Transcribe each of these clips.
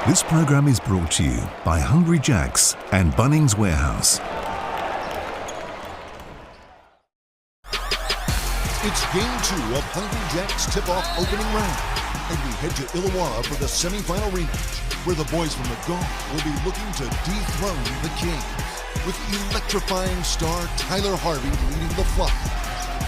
This program is brought to you by Hungry Jack's and Bunnings Warehouse. It's game 2 of Hungry Jack's tip-off opening round, and we head to Illawarra for the semi-final rematch, where the boys from the Gong will be looking to dethrone the Kings, with electrifying star Tyler Harvey leading the flock.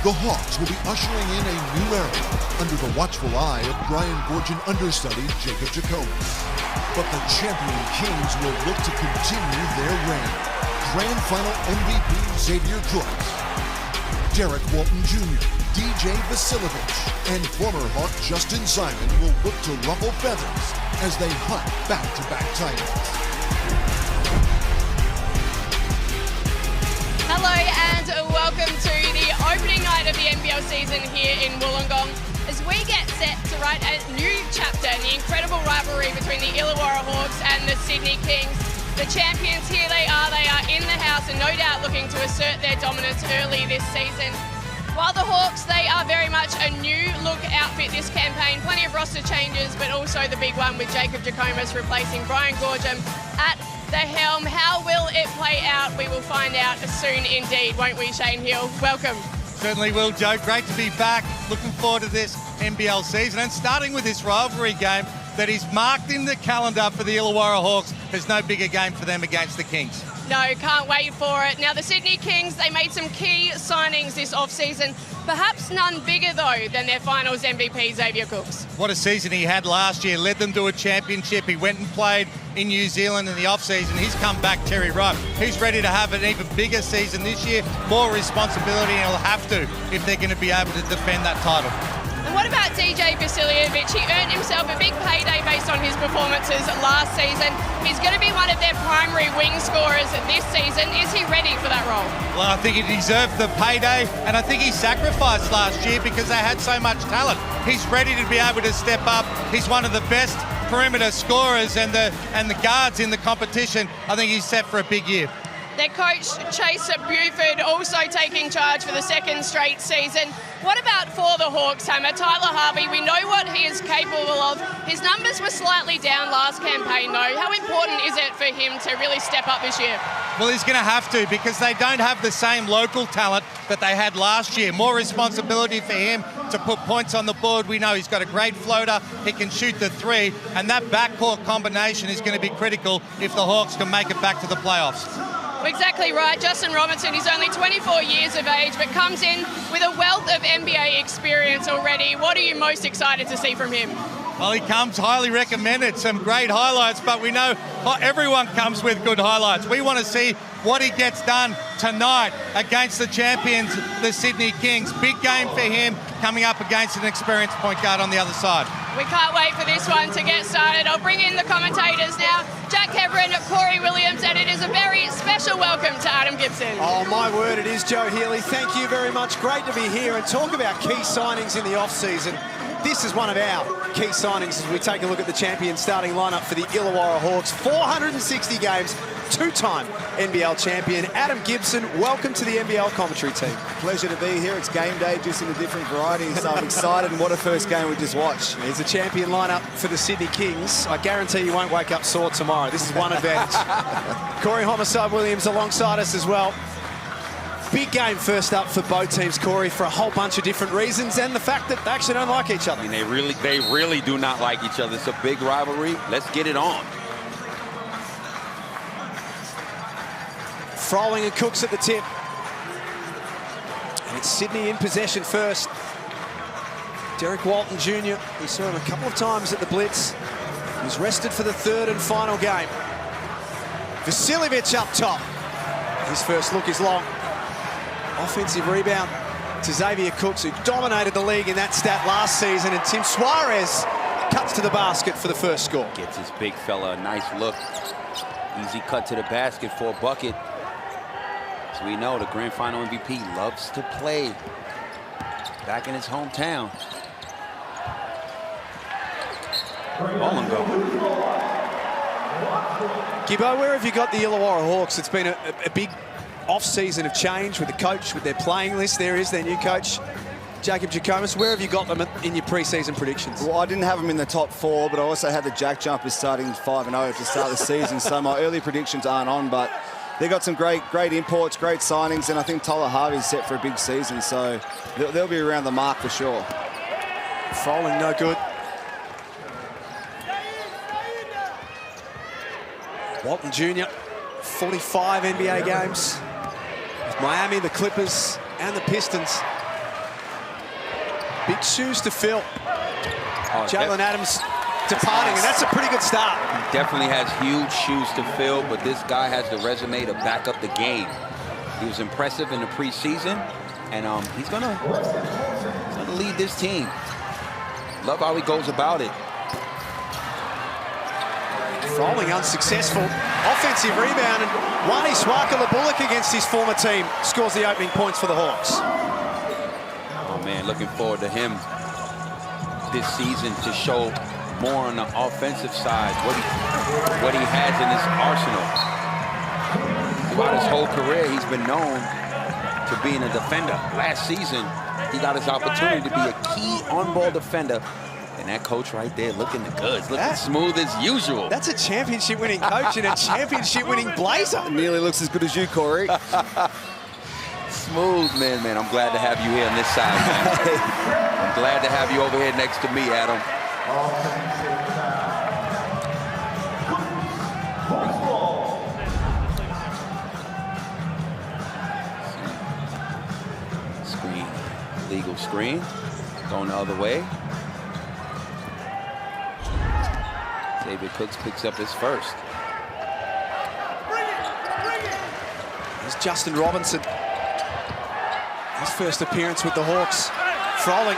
The Hawks will be ushering in a new era under the watchful eye of Brian Gorgon understudy Jacob Jacobus. But the champion Kings will look to continue their reign. Grand Final MVP Xavier Crooks, Derek Walton Jr., DJ Vasilovich, and former Hawk Justin Simon will look to ruffle feathers as they hunt back-to-back titles. Hello and welcome to the opening night of the NBL season here in Wollongong as we get set to write a new chapter in the incredible rivalry between the Illawarra Hawks and the Sydney Kings. The champions, here they are in the house and no doubt looking to assert their dominance early this season. While the Hawks, they are very much a new look outfit this campaign, plenty of roster changes, but also the big one with Jacob Jacobus replacing Brian Gorgon at the helm. How will it play out? We will find out soon indeed, won't we, Shane Hill? Welcome. Certainly will, Joe. Great to be back. Looking forward to this NBL season and starting with this rivalry game that is marked in the calendar for the Illawarra Hawks. There's no bigger game for them against the Kings. No, can't wait for it. Now, the Sydney Kings, they made some key signings this off-season. Perhaps none bigger, though, than their finals MVP, Xavier Crooks. What a season he had last year. Led them to a championship. He went and played in New Zealand in the off-season. He's come back, Terry Wright. He's ready to have an even bigger season this year. More responsibility, and he'll have to if they're going to be able to defend that title. And what about DJ Vasilovich? He earned himself a big payday based on his performances last season. He's going to be one of their primary wing scorers this season. Is he ready for that role? Well, I think he deserved the payday, and I think he sacrificed last year because they had so much talent. He's ready to be able to step up. He's one of the best perimeter scorers and the guards in the competition. I think he's set for a big year. Their coach, Chase Buford, also taking charge for the second straight season. What about for the Hawks, Hammer? Tyler Harvey, we know what he is capable of. His numbers were slightly down last campaign, though. How important is it for him to really step up this year? Well, he's going to have to because they don't have the same local talent that they had last year. More responsibility for him to put points on the board. We know he's got a great floater. He can shoot the three, and that backcourt combination is going to be critical if the Hawks can make it back to the playoffs. Exactly right. Justin Robinson, he's only 24 years of age, but comes in with a wealth of NBA experience already. What are you most excited to see from him? Well, he comes highly recommended, some great highlights, but we know everyone comes with good highlights. We want to see what he gets done tonight against the champions, the Sydney Kings. Big game for him coming up against an experienced point guard on the other side. We can't wait for this one to get started. I'll bring in the commentators now. Jack Heverin, Corey Williams, and it is a very special welcome to Adam Gibson. Oh, my word, it is Joe Healy. Thank you very much. Great to be here and talk about key signings in the off-season. This is one of our key signings as we take a look at the champion starting lineup for the Illawarra Hawks. 460 games, two-time NBL champion. Adam Gibson, welcome to the NBL commentary team. Pleasure to be here. It's game day, just in a different variety, so I'm excited, and what a first game we just watched. It's a champion lineup for the Sydney Kings. I guarantee you won't wake up sore tomorrow. This is one advantage. Corey Homicide Williams alongside us as well. Big game first up for both teams, Corey, for a whole bunch of different reasons, and the fact that they actually don't like each other. I mean, they really do not like each other. It's a big rivalry. Let's get it on. Froling and Cooks at the tip. And it's Sydney in possession first. Derek Walton Jr., we saw him a couple of times at the Blitz. He's rested for the third and final game. Vasilovich up top. His first look is long. Offensive rebound to Xavier Crooks, who dominated the league in that stat last season, and Tim Suarez cuts to the basket for the first score. Gets his big fella a nice look. Easy cut to the basket for a bucket. As we know, the Grand Final MVP loves to play back in his hometown. Wollongong. Gibbo, where have you got the Illawarra Hawks? It's been a big off-season of change with the coach, with their playing list. There is their new coach, Jacob Jackomas, where have you got them in your pre-season predictions? Well, I didn't have them in the top 4, but I also had the Jack Jumpers starting 5-0 to start the season, so my early predictions aren't on, but they got some great imports, great signings, and I think Tola Harvey's set for a big season, so they'll be around the mark for sure. Froling, no good. Walton Jr., 45 NBA games. With Miami, the Clippers, and the Pistons. Big shoes to fill. Jalen Adams departing, and that's a pretty good start. He definitely has huge shoes to fill, but this guy has the resume to back up the game. He was impressive in the preseason, and he's gonna lead this team. Love how he goes about it. Froling unsuccessful. Offensive rebound, and Wani Swaka-Bullock against his former team scores the opening points for the Hawks. Oh man, looking forward to him this season to show more on the offensive side what he has in his arsenal. Throughout his whole career, he's been known to being a defender. Last season, he got his opportunity to be a key on-ball defender. And that coach right there looking the goods, looking smooth as usual. That's a championship-winning coach and a championship-winning Blazer. It nearly looks as good as you, Corey. Smooth, man. I'm glad to have you here on this side, man. I'm glad to have you over here next to me, Adam. Screen, legal screen, going the other way. Xavier Cooks picks up his first. Here's Justin Robinson. His first appearance with the Hawks. Froling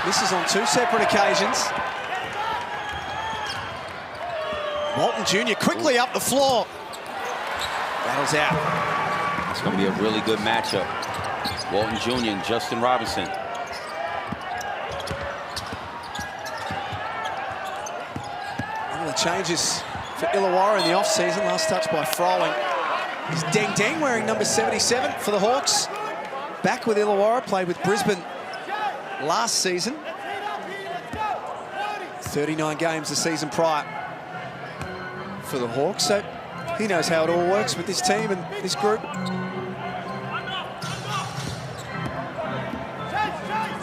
misses on 2 separate occasions. Walton Jr. quickly up the floor. Battles out. It's going to be a really good matchup. Walton Jr. and Justin Robinson. Changes for Illawarra in the offseason. Last touch by Froling. He's Deng Deng wearing number 77 for the Hawks. Back with Illawarra, played with Brisbane last season. 39 games the season prior for the Hawks, so he knows how it all works with this team and this group.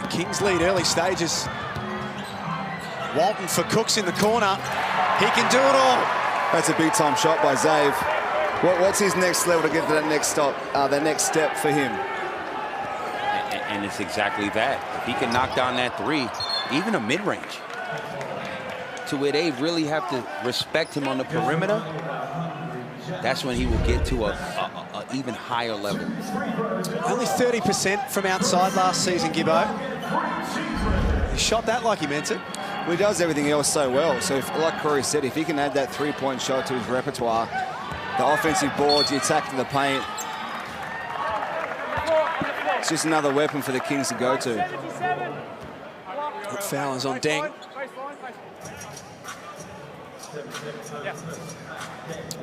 The Kings lead early stages. Walton for Cooks in the corner. He can do it all. That's a big-time shot by Zave. What's his next level to get to that next step for him? And it's exactly that. If he can knock down that 3, even a mid-range, to where they really have to respect him on the perimeter, that's when he will get to a even higher level. Only 30% from outside last season, Gibbo. He shot that like he meant it. Well, he does everything else so well. So, like Corey said, if he can add that 3-point shot to his repertoire, the offensive boards, the attack to the paint, it's just another weapon for the Kings to go to. That foul is on Deng.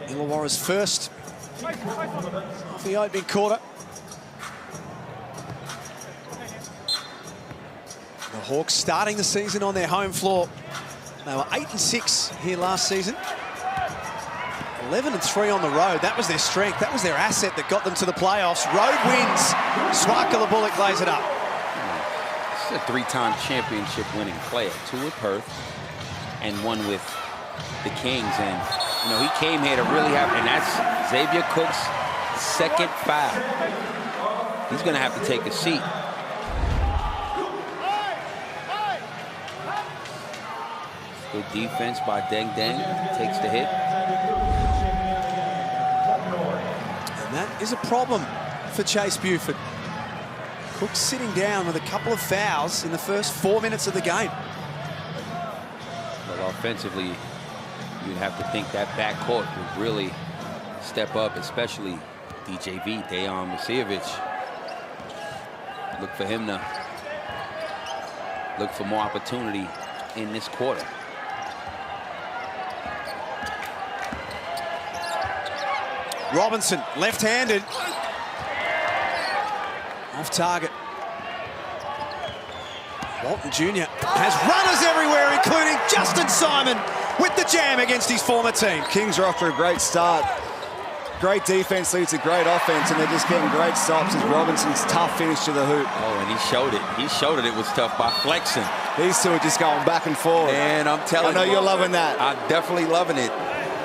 Illawarra's first of the opening quarter. The Hawks starting the season on their home floor. They were 8-6 here last season. 11-3 on the road. That was their strength. That was their asset that got them to the playoffs. Road wins. Swaka-Bullock lays it up. This is a 3-time championship winning player. 2 with Perth and 1 with the Kings. And, you know, he came here to really have, and that's Xavier Cook's second foul. He's going to have to take a seat. Good defense by Deng Deng. Takes the hit. And that is a problem for Chase Buford. Cook sitting down with a couple of fouls in the first 4 minutes of the game. Well, offensively, you'd have to think that backcourt would really step up, especially DJV, Dejan Vasiljevic. Look for him to look for more opportunity in this quarter. Robinson, left-handed. Off target. Walton Jr. has runners everywhere, including Justin Simon with the jam against his former team. Kings are off to a great start. Great defense leads to great offense, and they're just getting great stops as Robinson's tough finish to the hoop. Oh, and he showed it. He showed it was tough by flexing. These two are just going back and forth. And I'm telling you. I know you're loving that. I'm definitely loving it.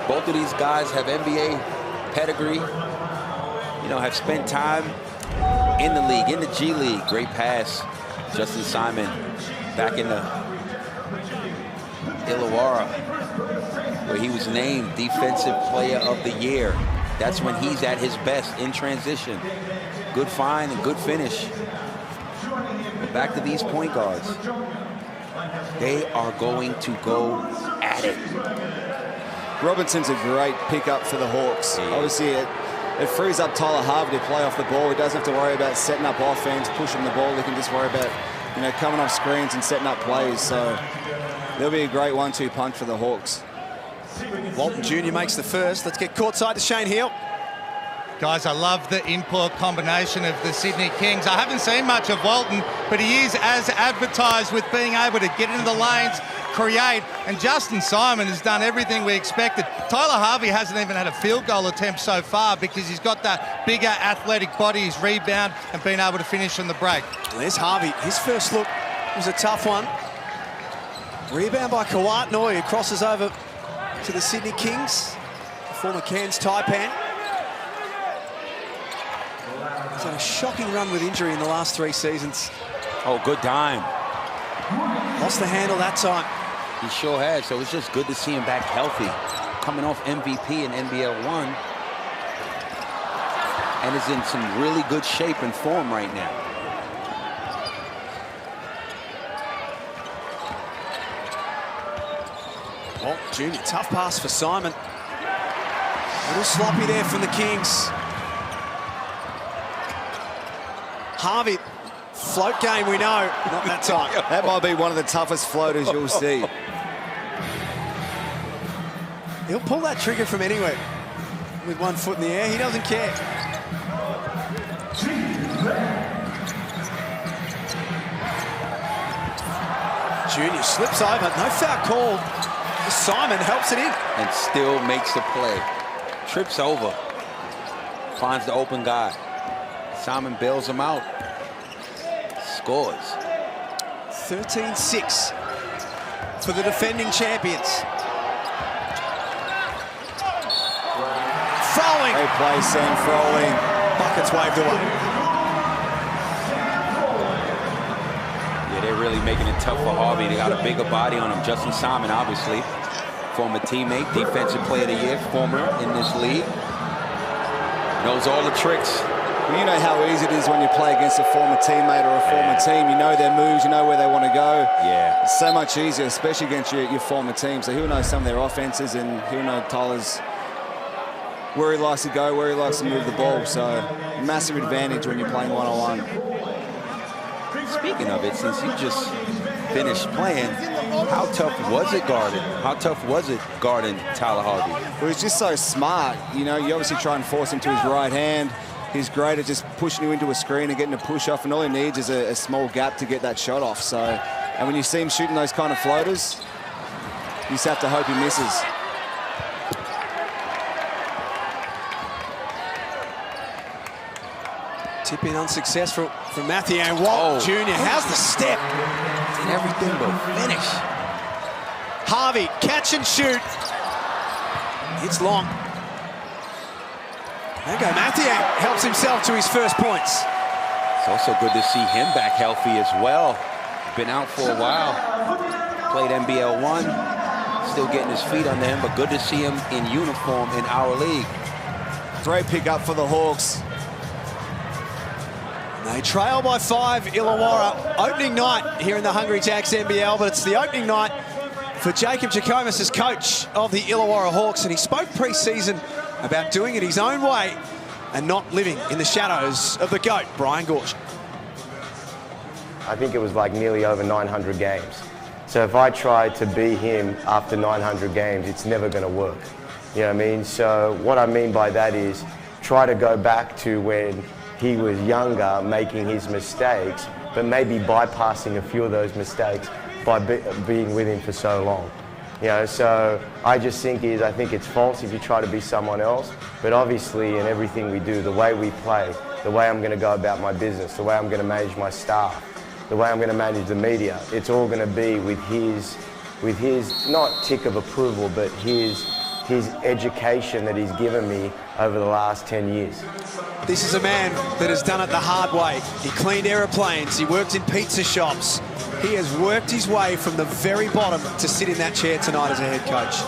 Both of these guys have NBA pedigree. You know, have spent time in the league, in the G League. Great pass. Justin Simon back in the Illawarra, where he was named Defensive Player of the Year. That's when he's at his best in transition. Good find and good finish. But back to these point guards. They are going to go at it. Robinson's a great pickup for the Hawks. Yeah. Obviously, it frees up Tyler Harvey to play off the ball. He doesn't have to worry about setting up offense, pushing the ball. He can just worry about, you know, coming off screens and setting up plays. So there'll be a great 1-2 punch for the Hawks. Walton Jr. makes the first. Let's get courtside to Shane Hill. Guys, I love the import combination of the Sydney Kings. I haven't seen much of Walton, but he is as advertised with being able to get into the lanes, create, and Justin Simon has done everything we expected. Tyler Harvey hasn't even had a field goal attempt so far because he's got that bigger athletic body, his rebound, and being able to finish on the break. There's Harvey. His first look was a tough one. Rebound by Kawatnoy, who crosses over to the Sydney Kings, the former Cairns Taipan. He's had a shocking run with injury in the last 3 seasons. Oh, good dime. Lost the handle that time. He sure has, so it's just good to see him back healthy. Coming off MVP in NBL1. And is in some really good shape and form right now. Walton Jr., tough pass for Simon. A little sloppy there from the Kings. Harvey, float game we know, not that time. That might be one of the toughest floaters you'll see. He'll pull that trigger from anywhere with 1 foot in the air. He doesn't care. Junior slips over, no foul called. Simon helps it in. And still makes the play. Trips over. Finds the open guy. Simon bails him out. Scores. 13-6 for the defending champions. Froling. Great play, Sam Froling. Buckets waved away. Yeah, they're really making it tough for Harvey. They got a bigger body on him. Justin Simon, obviously. Former teammate, Defensive Player of the Year, former in this league. Knows all the tricks. Well, you know how easy it is when you play against a former teammate or a former team. You know their moves, you know where they want to go. Yeah. It's so much easier, especially against your former team. So he'll know some of their offenses, and he'll know Tyler's where he likes to go, where he likes to move the ball. So massive advantage when you're playing one-on-one. Speaking of it, since you just finished playing, how tough was it guarding? How tough was it guarding Tyler Harvey? Well, he's just so smart. You know, you obviously try and force him to his right hand. He's great at just pushing you into a screen and getting a push off, and all he needs is a small gap to get that shot off. So, and when you see him shooting those kind of floaters, you just have to hope he misses. Tip in unsuccessful from Matthew, and Walton Jr. How's the step? Did everything but finish. Harvey, catch and shoot. It's long. There you go, Matthew helps himself to his first points. It's also good to see him back healthy as well. Been out for a while. Played NBL1. Still getting his feet under him, but good to see him in uniform in our league. Great pickup for the Hawks. They trail by 5, Illawarra. Opening night here in the Hungry Jacks NBL, but it's the opening night for Jacob Jackomas as coach of the Illawarra Hawks, and he spoke pre-season about doing it his own way and not living in the shadows of the GOAT, Brian Gorsh. I think it was like nearly over 900 games. So if I try to be him after 900 games, it's never going to work. You know what I mean? So what I mean by that is try to go back to when he was younger, making his mistakes, but maybe bypassing a few of those mistakes by being with him for so long. You know, so I just think I think it's false if you try to be someone else, but obviously in everything we do, the way we play, the way I'm going to go about my business, the way I'm going to manage my staff, the way I'm going to manage the media, it's all going to be with his not tick of approval, but his education that he's given me over the last 10 years. This is a man that has done it the hard way. He cleaned aeroplanes, he worked in pizza shops. He has worked his way from the very bottom to sit in that chair tonight as a head coach.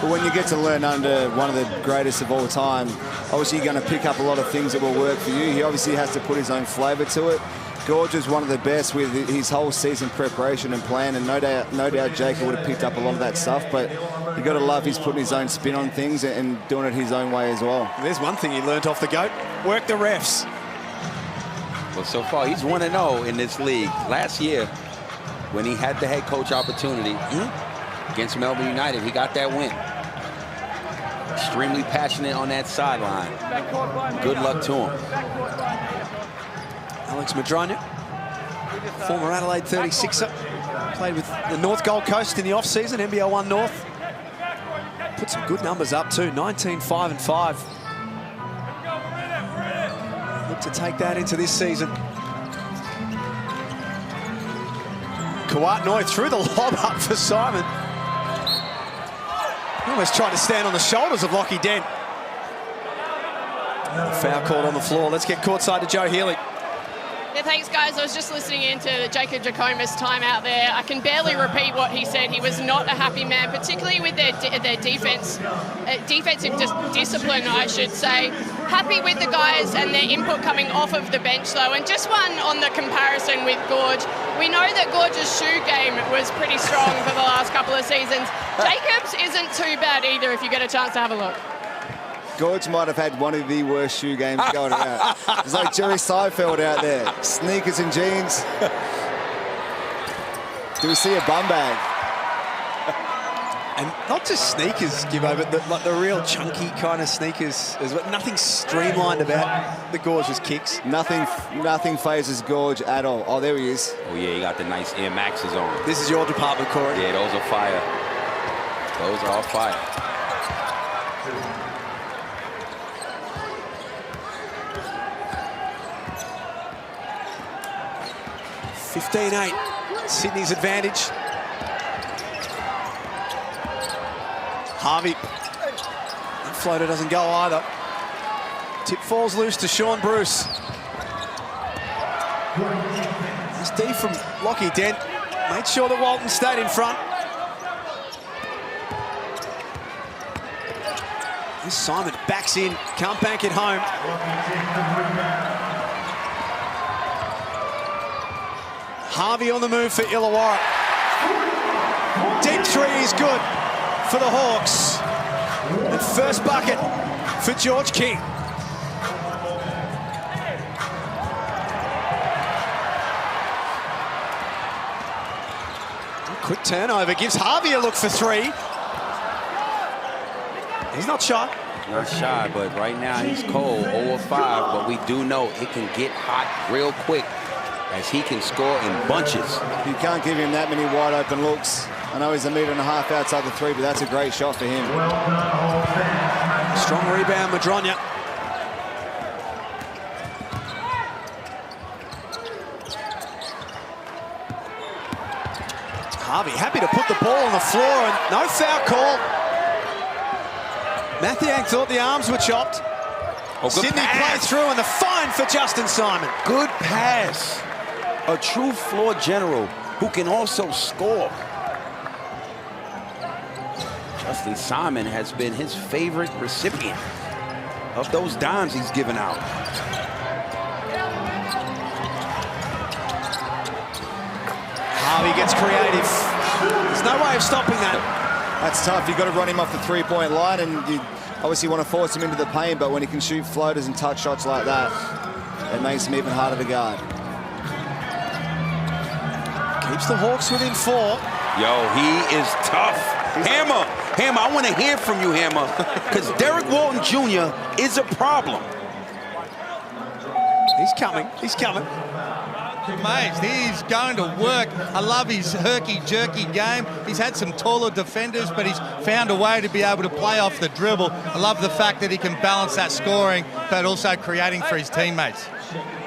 But when you get to learn under one of the greatest of all time, obviously you're going to pick up a lot of things that will work for you. He obviously has to put his own flavour to it. Gorge is one of the best with his whole season preparation and plan, and no doubt Jacob would have picked up a lot of that stuff, but you got to love he's putting his own spin on things and doing it his own way as well. There's one thing he learned off the goat: work the refs. Well, so far he's 1-0 in this league. Last year, when he had the head coach opportunity against Melbourne United, he got that win. Extremely passionate on that sideline. Good luck to him. Alex Madronya, former Adelaide 36er, played with the North Gold Coast in the off-season, NBL1 North. Put some good numbers up too, 19-5-5. Look to take that into this season. Kawatnoy threw the lob up for Simon. He almost tried to stand on the shoulders of Lockie Dent. Foul called on the floor. Let's get courtside to Joe Healy. Yeah, thanks, guys. I was just listening into Jacob Jacomas' time out there. I can barely repeat what he said. He was not a happy man, particularly with their defense, defensive discipline, I should say. Happy with the guys and their input coming off of the bench, though. And just one on the comparison with Gorge. We know that Gorge's shoe game was pretty strong for the last couple of seasons. Jacob's isn't too bad either if you get a chance to have a look. Gorge might have had one of the worst shoe games going around. It's like Jerry Seinfeld out there. Sneakers and jeans. Do we see a bum bag? And not just sneakers, Gibbo, but like the real chunky kind of sneakers. There's nothing streamlined about the Gorge's kicks. Nothing phases Gorge at all. Oh, there he is. Oh, yeah, he got the nice Air Maxes on. This is your department, Corey. Yeah, those are fire. Those are all fire. 15-8, Sydney's advantage. Harvey, that floater doesn't go either. Tip falls loose to Sean Bruce. This D from Lockie Dent made sure that Walton stayed in front. This Simon backs in, can't bank it home. Harvey on the move for Illawarra. Deep three is good for the Hawks. And first bucket for George King. Quick turnover, gives Harvey a look for three. He's not shy. Not shy, but right now he's cold, 0-5, but we do know it can get hot real quick as he can score in bunches. You can't give him that many wide open looks. I know he's 1.5 meters outside the three, but that's a great shot for him. Strong rebound, Madronya. Harvey happy to put the ball on the floor, and no foul call. Mathiang thought the arms were chopped. Oh, Sydney played through, and the fine for Justin Simon. Good pass. A true floor general who can also score. Justin Simon has been his favorite recipient of those dimes he's given out. Harvey gets creative. There's no way of stopping that. That's tough. You've got to run him off the three-point line, and you obviously want to force him into the paint, but when he can shoot floaters and touch shots like that, it makes him even harder to guard. Keeps the Hawks within 4. Yo, he is tough. Hammer, I want to hear from you, Hammer, because Derek Walton Jr. is a problem. He's coming. Amazed. He's going to work. I love his herky-jerky game. He's had some taller defenders, but he's found a way to be able to play off the dribble. I love the fact that he can balance that scoring, but also creating for his teammates.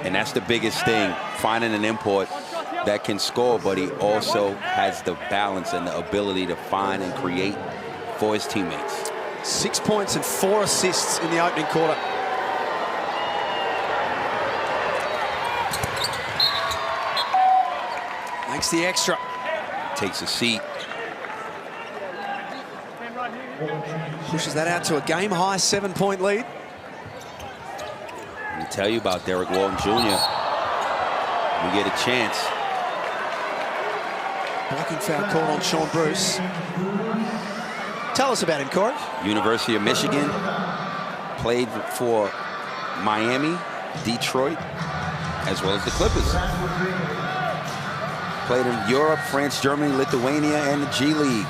And that's the biggest thing, finding an import that can score, but he also has the balance and the ability to find and create for his teammates. 6 points and 4 assists in the opening quarter. Makes the extra. Takes a seat. Pushes that out to a game-high 7-point lead. Let me tell you about Derek Walton Jr. We get a chance. Blocking foul called on Sean Bruce. Tell us about him, Corey. University of Michigan. Played for Miami, Detroit, as well as the Clippers. Played in Europe, France, Germany, Lithuania, and the G League.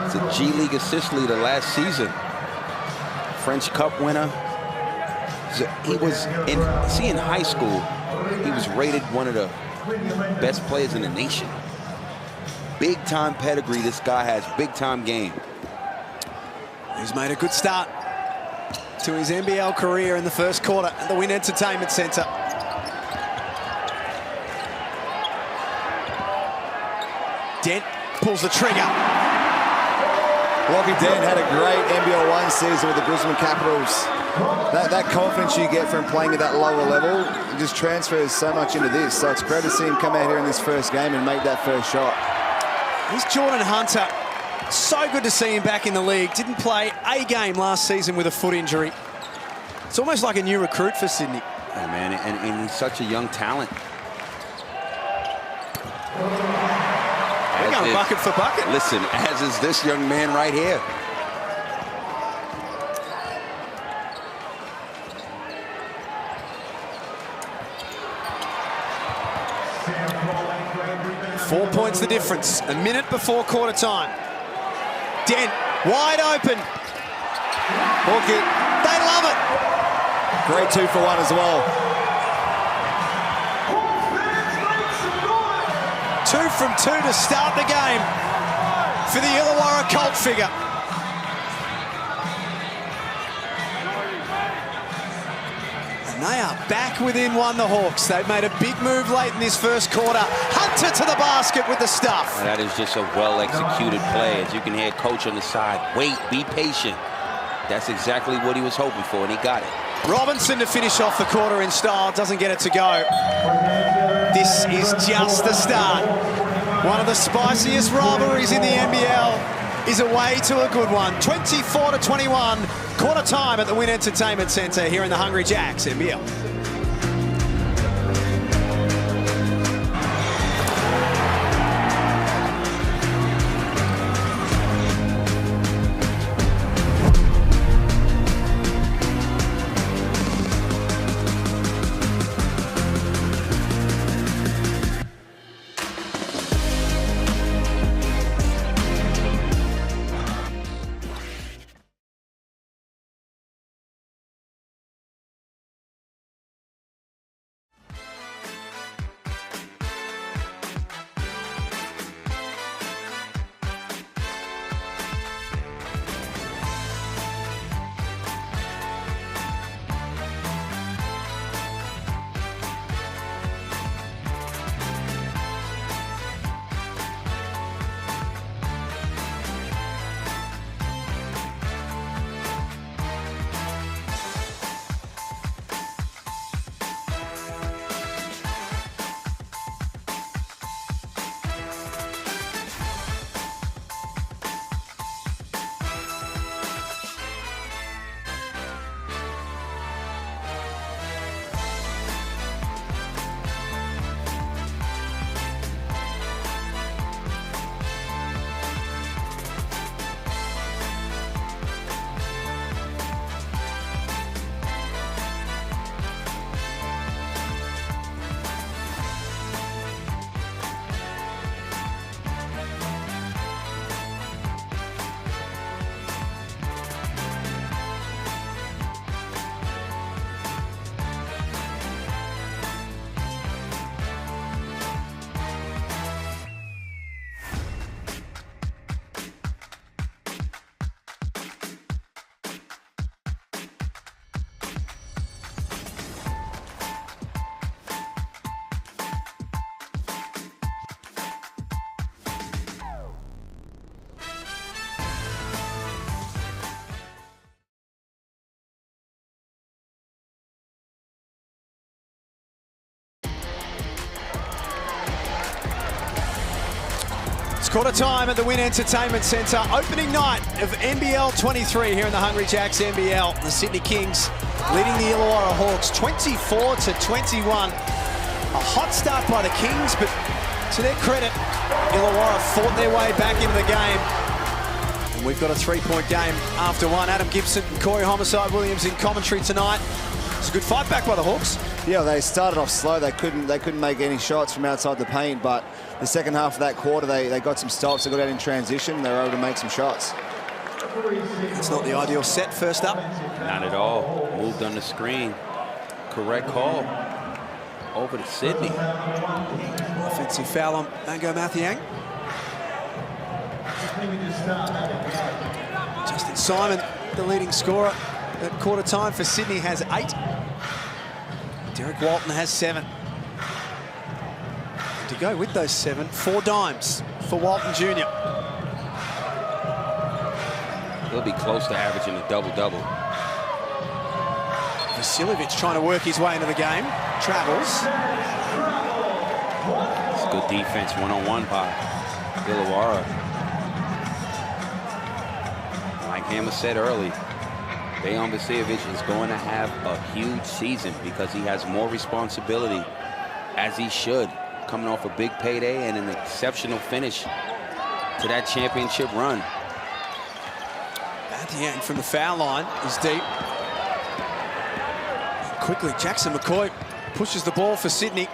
He's a G League assist leader last season. French Cup winner. He was in high school, he was rated one of the best players in the nation. Big time pedigree this guy has, big time game. He's made a good start to his NBL career in the first quarter at the Wynn Entertainment Centre. Dent pulls the trigger. Lockie Dent had a great NBL 1 season with the Brisbane Capitals. That confidence you get from playing at that lower level just transfers so much into this. So it's great to see him come out here in this first game and make that first shot. He's Jordan Hunter. So good to see him back in the league. Didn't play a game last season with a foot injury. It's almost like a new recruit for Sydney. Yeah, man, and he's such a young talent. We're going bucket for bucket. Listen, as is this young man right here. Four points the difference. A minute before quarter time. Dent wide open. Hook it. They love it. Great 2 for 1 as well. 2 from 2 to start the game for the Illawarra cult figure. And they are back within 1, the Hawks. They've made a big move late in this first quarter. Hunter to the basket with the stuff. Well, that is just a well-executed play. As you can hear coach on the side, wait, be patient. That's exactly what he was hoping for, and he got it. Robinson to finish off the quarter in style, doesn't get it to go. This is just the start. One of the spiciest rivalries in the NBL is away to a good one. 24-21, quarter time at the Wynn Entertainment Centre here in the Hungry Jacks NBL. It's quarter time at the Wynn Entertainment Centre. Opening night of NBL23 here in the Hungry Jacks NBL. The Sydney Kings leading the Illawarra Hawks 24-21. A hot start by the Kings, but to their credit, Illawarra fought their way back into the game. And we've got a three-point game after one. Adam Gibson and Corey Homicide Williams in commentary tonight. It's a good fight back by the Hawks. Yeah, they started off slow. They couldn't make any shots from outside the paint, but the second half of that quarter, they got some stops. They got out in transition. They were able to make some shots. It's not the ideal set first up. Not at all. Moved on the screen. Correct call. Over to Sydney. Offensive foul on Mango Mathiang. Justin Simon, the leading scorer at quarter time for Sydney, has 8. Derek Walton has 7. To go with those 7, 4 dimes for Walton Jr. He'll be close to averaging a double-double. Vasiljevic trying to work his way into the game. Travels. It's good defense, one-on-one by Illawarra. Like Hammer said early, Dejan Vasiljevic is going to have a huge season because he has more responsibility, as he should, coming off a big payday and an exceptional finish to that championship run. Mathiang from the foul line is deep. And quickly, Jackson McCoy pushes the ball for Sydney.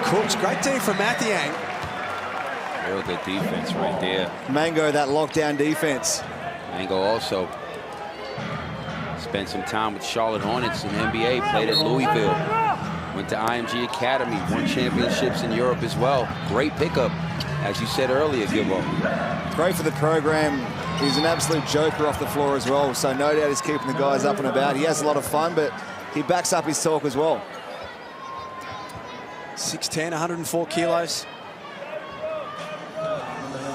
Cooks, great team from Mathiang. Real good defense right there. Mango, that lockdown defense. Mango also spent some time with Charlotte Hornets in the NBA, played at Louisville, went to IMG Academy, won championships in Europe as well. Great pickup, as you said earlier, Gibbo. Great for the program. He's an absolute joker off the floor as well, so no doubt he's keeping the guys up and about. He has a lot of fun, but he backs up his talk as well. 6'10", 104 kilos.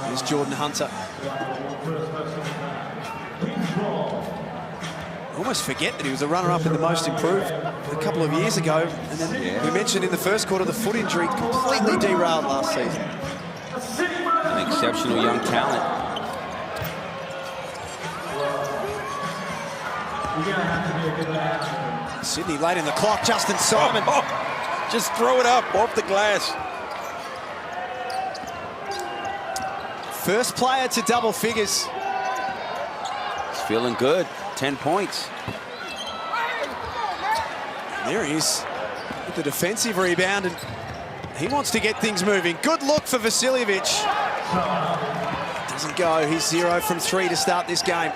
Here's Jordan Hunter. Almost forget that he was a runner-up in the most improved a couple of years ago. And then we mentioned in the first quarter the foot injury completely derailed last season. An exceptional young talent. Sydney late in the clock. Justin Simon. Just throw it up off the glass. First player to double figures. He's feeling good. 10 points. There he is with the defensive rebound, and he wants to get things moving. Good look for Vasiljevic. Doesn't go. He's 0 from 3 to start this game.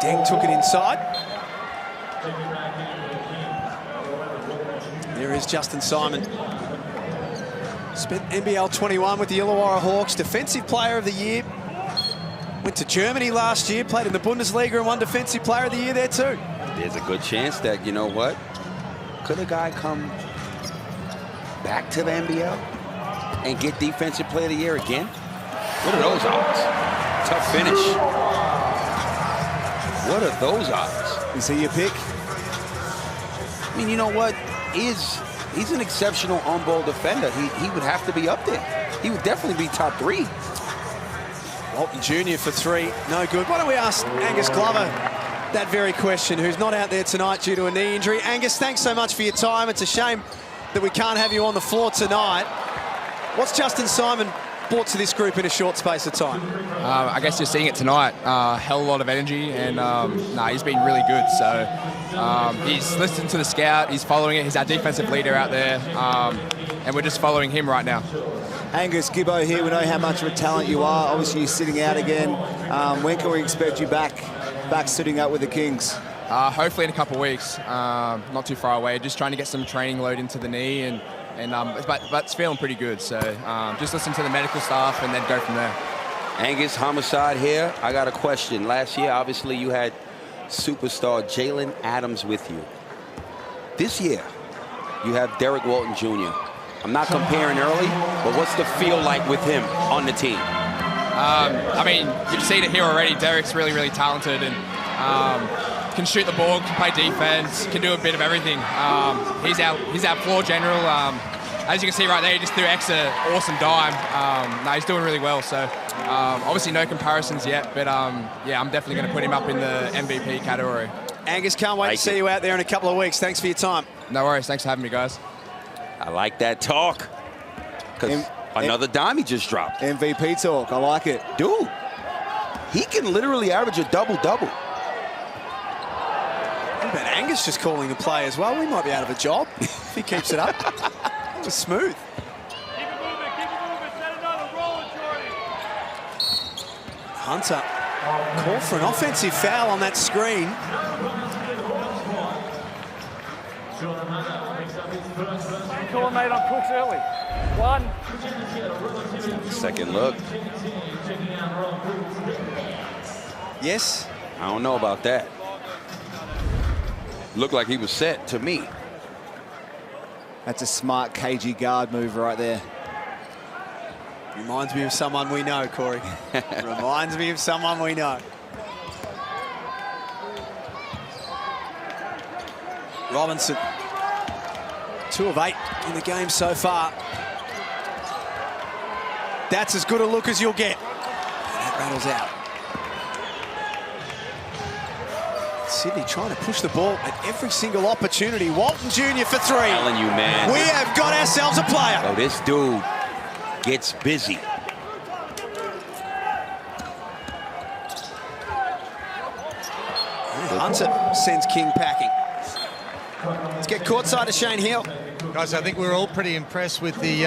Deng took it inside. There is Justin Simon. Spent NBL 21 with the Illawarra Hawks, Defensive Player of the Year. Went to Germany last year, played in the Bundesliga and won Defensive Player of the Year there too. There's a good chance that, you know what, could a guy come back to the NBL and get Defensive Player of the Year again? What are those odds? Tough finish. What are those odds? Is he your pick? I mean, you know what? He's an exceptional on-ball defender. He would have to be up there. He would definitely be top 3. Walton Jr. for 3, no good. Why don't we ask Angus Glover that very question, who's not out there tonight due to a knee injury. Angus, thanks so much for your time. It's a shame that we can't have you on the floor tonight. What's Justin Simon brought to this group in a short space of time? I guess you're seeing it tonight. Hell of a lot of energy, and he's been really good. So he's listened to the scout, he's following it. He's our defensive leader out there, and we're just following him right now. Angus, Gibbo here. We know how much of a talent you are. Obviously, you're sitting out again. When can we expect you back suiting up with the Kings? Hopefully in a couple of weeks. Not too far away. Just trying to get some training load into the knee, but it's feeling pretty good. So just listen to the medical staff and then go from there. Angus, Homicide here. I got a question. Last year, obviously, you had superstar Jalen Adams with you. This year, you have Derek Walton Jr. I'm not comparing early, but what's the feel like with him on the team? I mean, you've seen it here already. Derek's really, really talented and can shoot the ball, can play defense, can do a bit of everything. He's our floor general. As you can see right there, he just threw extra awesome dime. He's doing really well. So obviously no comparisons yet, but yeah, I'm definitely going to put him up in the MVP category. Angus, can't wait to see you out there in a couple of weeks. Thanks for your time. No worries. Thanks for having me, guys. I like that talk. Because another dime he just dropped. MVP talk. I like it. Dude, he can literally average a double-double. What about Angus just calling the play as well? We might be out of a job if he keeps it up. It was smooth. Keep it moving, set another roll, Jordy. Hunter, call for an offensive foul on that screen. Call made on Cooks early. 1. Second look. Yes. I don't know about that. Looked like he was set to me. That's a smart KG guard move right there. Reminds me of someone we know, Corey. Reminds me of someone we know. Robinson, 2 of 8 in the game so far. That's as good a look as you'll get. And that rattles out. Sydney trying to push the ball at every single opportunity. Walton Jr. for 3. I'm telling you, man. We have got ourselves a player. So this dude gets busy. Hunter sends King packing. Let's get courtside to Shane Hill. Guys, I think we're all pretty impressed with the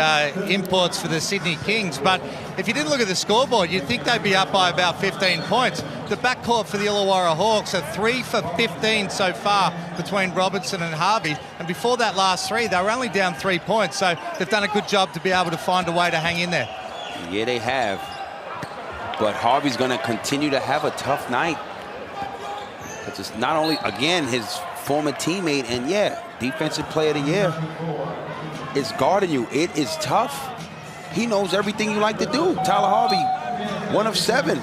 imports for the Sydney Kings, but if you didn't look at the scoreboard, you'd think they'd be up by about 15 points. The backcourt for the Illawarra Hawks are 3 for 15 so far between Robertson and Harvey, and before that last 3, they were only down 3 points, so they've done a good job to be able to find a way to hang in there. Yeah, they have. But Harvey's going to continue to have a tough night. It's just not only, again, his former teammate, and yeah, defensive player of the year is guarding you. It is tough. He knows everything you like to do. Tyler Harvey, 1 of 7.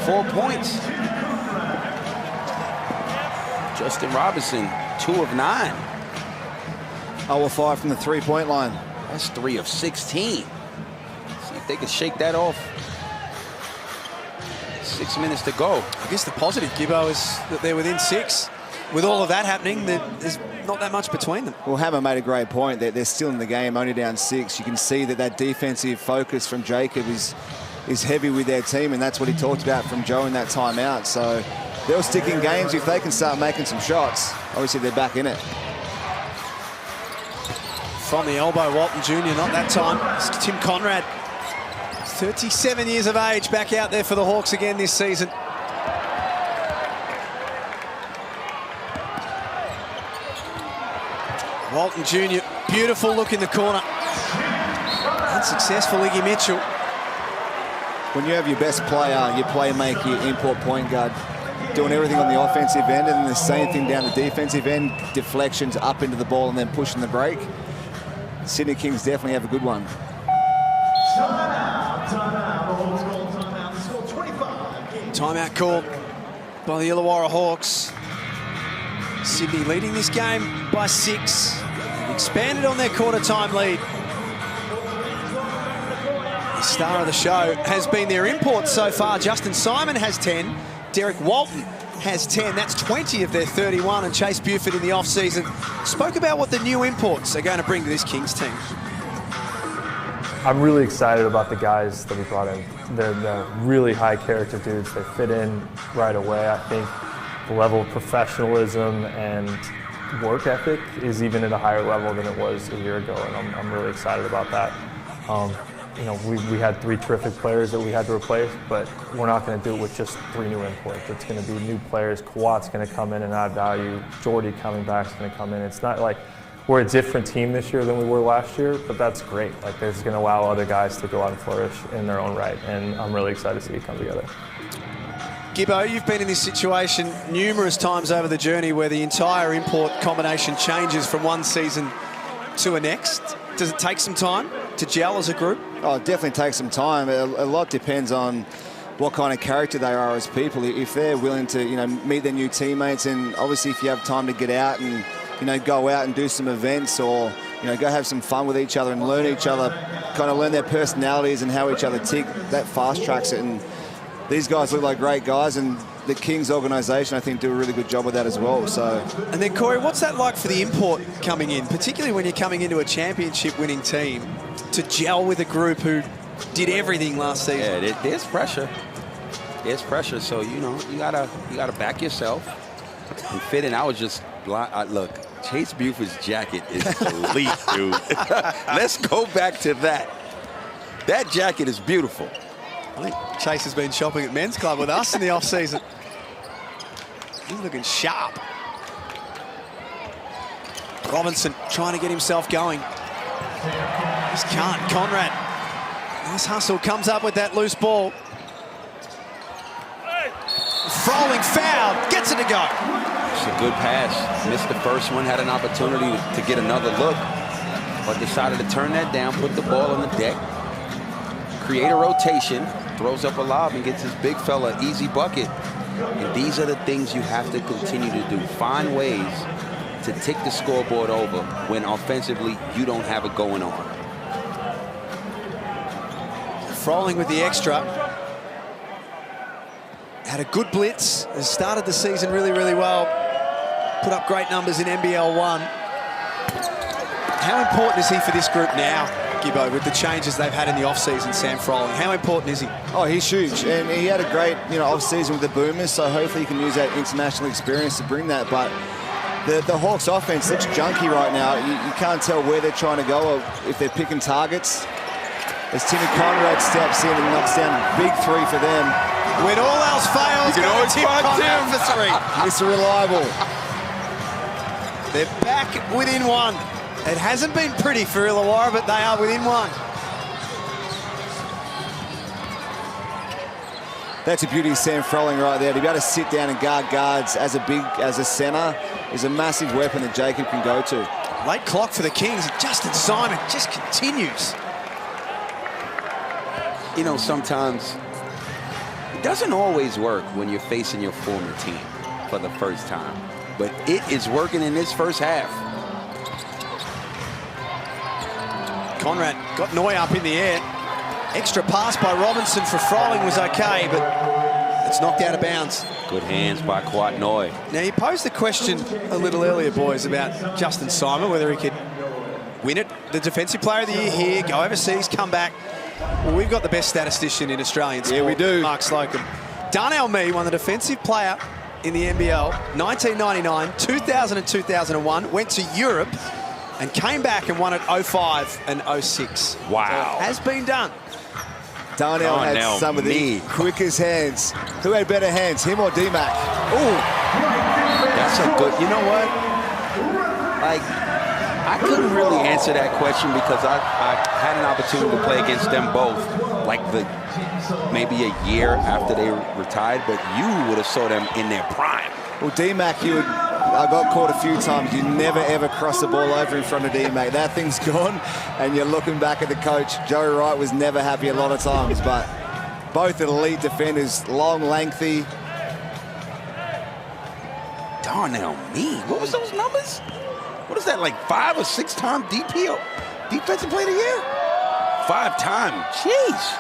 4 points. Justin Robinson, 2 of 9. 0 of 5 from the 3-point line. That's 3 of 16. See if they can shake that off. 6 minutes to go. I guess the positive, Gibbo, is that they're within 6. With all of that happening, there's not that much between them. Well, Hammer made a great point that they're still in the game, only down 6. You can see that defensive focus from Jacob is heavy with their team, and that's what he talked about from Joe in that timeout. So they'll stick in games if they can start making some shots. Obviously, they're back in it. From the elbow, Walton Jr., not that time. It's Tim Conrad, 37 years of age, back out there for the Hawks again this season. Walton Jr., beautiful look in the corner. Unsuccessful, Iggy Mitchell. When you have your best player, your playmaker, your import point guard, doing everything on the offensive end, and then the same thing down the defensive end, deflections up into the ball and then pushing the break. Sydney Kings definitely have a good one. Timeout called by the Illawarra Hawks. Sydney leading this game by 6. They've expanded on their quarter time lead. The star of the show has been their import so far. Justin Simon has 10. Derek Walton has 10. That's 20 of their 31. And Chase Buford in the off-season spoke about what the new imports are going to bring to this Kings team. I'm really excited about the guys that we brought in. They're really high character dudes. They fit in right away. I think the level of professionalism and work ethic is even at a higher level than it was a year ago, and I'm really excited about that. You know, we had 3 terrific players that we had to replace, but we're not going to do it with just 3 new imports. It's going to be new players. Kawat's going to come in and add value. Jordy coming back is going to come in. It's not like we're a different team this year than we were last year, but that's great. Like, this is going to allow other guys to go out and flourish in their own right, and I'm really excited to see it come together. Gibbo, you've been in this situation numerous times over the journey where the entire import combination changes from one season to a next. Does it take some time to gel as a group? Oh, it definitely takes some time. A lot depends on what kind of character they are as people. If they're willing to, meet their new teammates, and obviously if you have time to get out and, go out and do some events, or, go have some fun with each other and learn each other, kind of learn their personalities and how each other tick, that fast tracks it. And these guys look like great guys, and the Kings organisation, I think, do a really good job with that as well. So, and then, Corey, what's that like for the import coming in, particularly when you're coming into a championship-winning team, to gel with a group who did everything last season? Yeah, there's pressure. There's pressure, so you gotta back yourself and fit in. I was just look, Chase Buford's jacket is elite, dude. Let's go back to that. That jacket is beautiful. I think Chase has been shopping at Men's Club with us in the off-season. He's looking sharp. Robinson trying to get himself going. Just can't. Conrad. Nice hustle. Comes up with that loose ball. Froling foul. Gets it to go. It's a good pass. Missed the first one. Had an opportunity to get another look, but decided to turn that down, put the ball on the deck, create a rotation, throws up a lob and gets his big fella easy bucket. And these are the things you have to continue to do. Find ways to tick the scoreboard over when offensively you don't have it going on. Froling with the extra. Had a good blitz. Has started the season really, really well. Put up great numbers in NBL1. How important is he for this group now, Gibbo, with the changes they've had in the off-season, Sam Froling? How important is he? Oh, he's huge, and he had a great, off-season with the Boomers, so hopefully he can use that international experience to bring that. But the Hawks offense looks junky right now. You can't tell where they're trying to go or if they're picking targets. As Timmy Conrad steps in and knocks down a big three for them. When all else fails, you can always find Tim for three. Mr. Reliable. They're back within one. It hasn't been pretty for Illawarra, but they are within one. That's a beauty of Sam Froling right there. To be able to sit down and guard guards as a centre is a massive weapon that Jacob can go to. Late clock for the Kings. Justin Simon just continues. Sometimes it doesn't always work when you're facing your former team for the first time, but it is working in this first half. Conrad got Noy up in the air. Extra pass by Robinson for Froling was okay, but it's knocked out of bounds. Good hands by Kwat Noy. Now, you posed the question a little earlier, boys, about Justin Simon, whether he could win it, the Defensive Player of the Year here, go overseas, come back. Well, we've got the best statistician in Australian sport. Yeah, we do. Mark Slocum. Darnell Mee won the Defensive Player in the NBL 1999, 2000 and 2001, went to Europe and came back and won it 05 and 06. Wow. So it has been done. Darnell had some of the quickest hands. Who had better hands, him or D-Mac? Ooh. That's a good, you know what? Like, I couldn't really answer that question because I had an opportunity to play against them both, like maybe a year after they retired, but you would have saw them in their prime. Well, D-Mac, I got caught a few times. You never, ever cross the ball over in front of D-Mac. That thing's gone, and you're looking back at the coach. Joey Wright was never happy a lot of times, but both elite defenders, long, lengthy. Darnell Mee, what was those numbers? What is that, like 5 or 6 time DPO, Defensive Player of the Year? 5 time, jeez.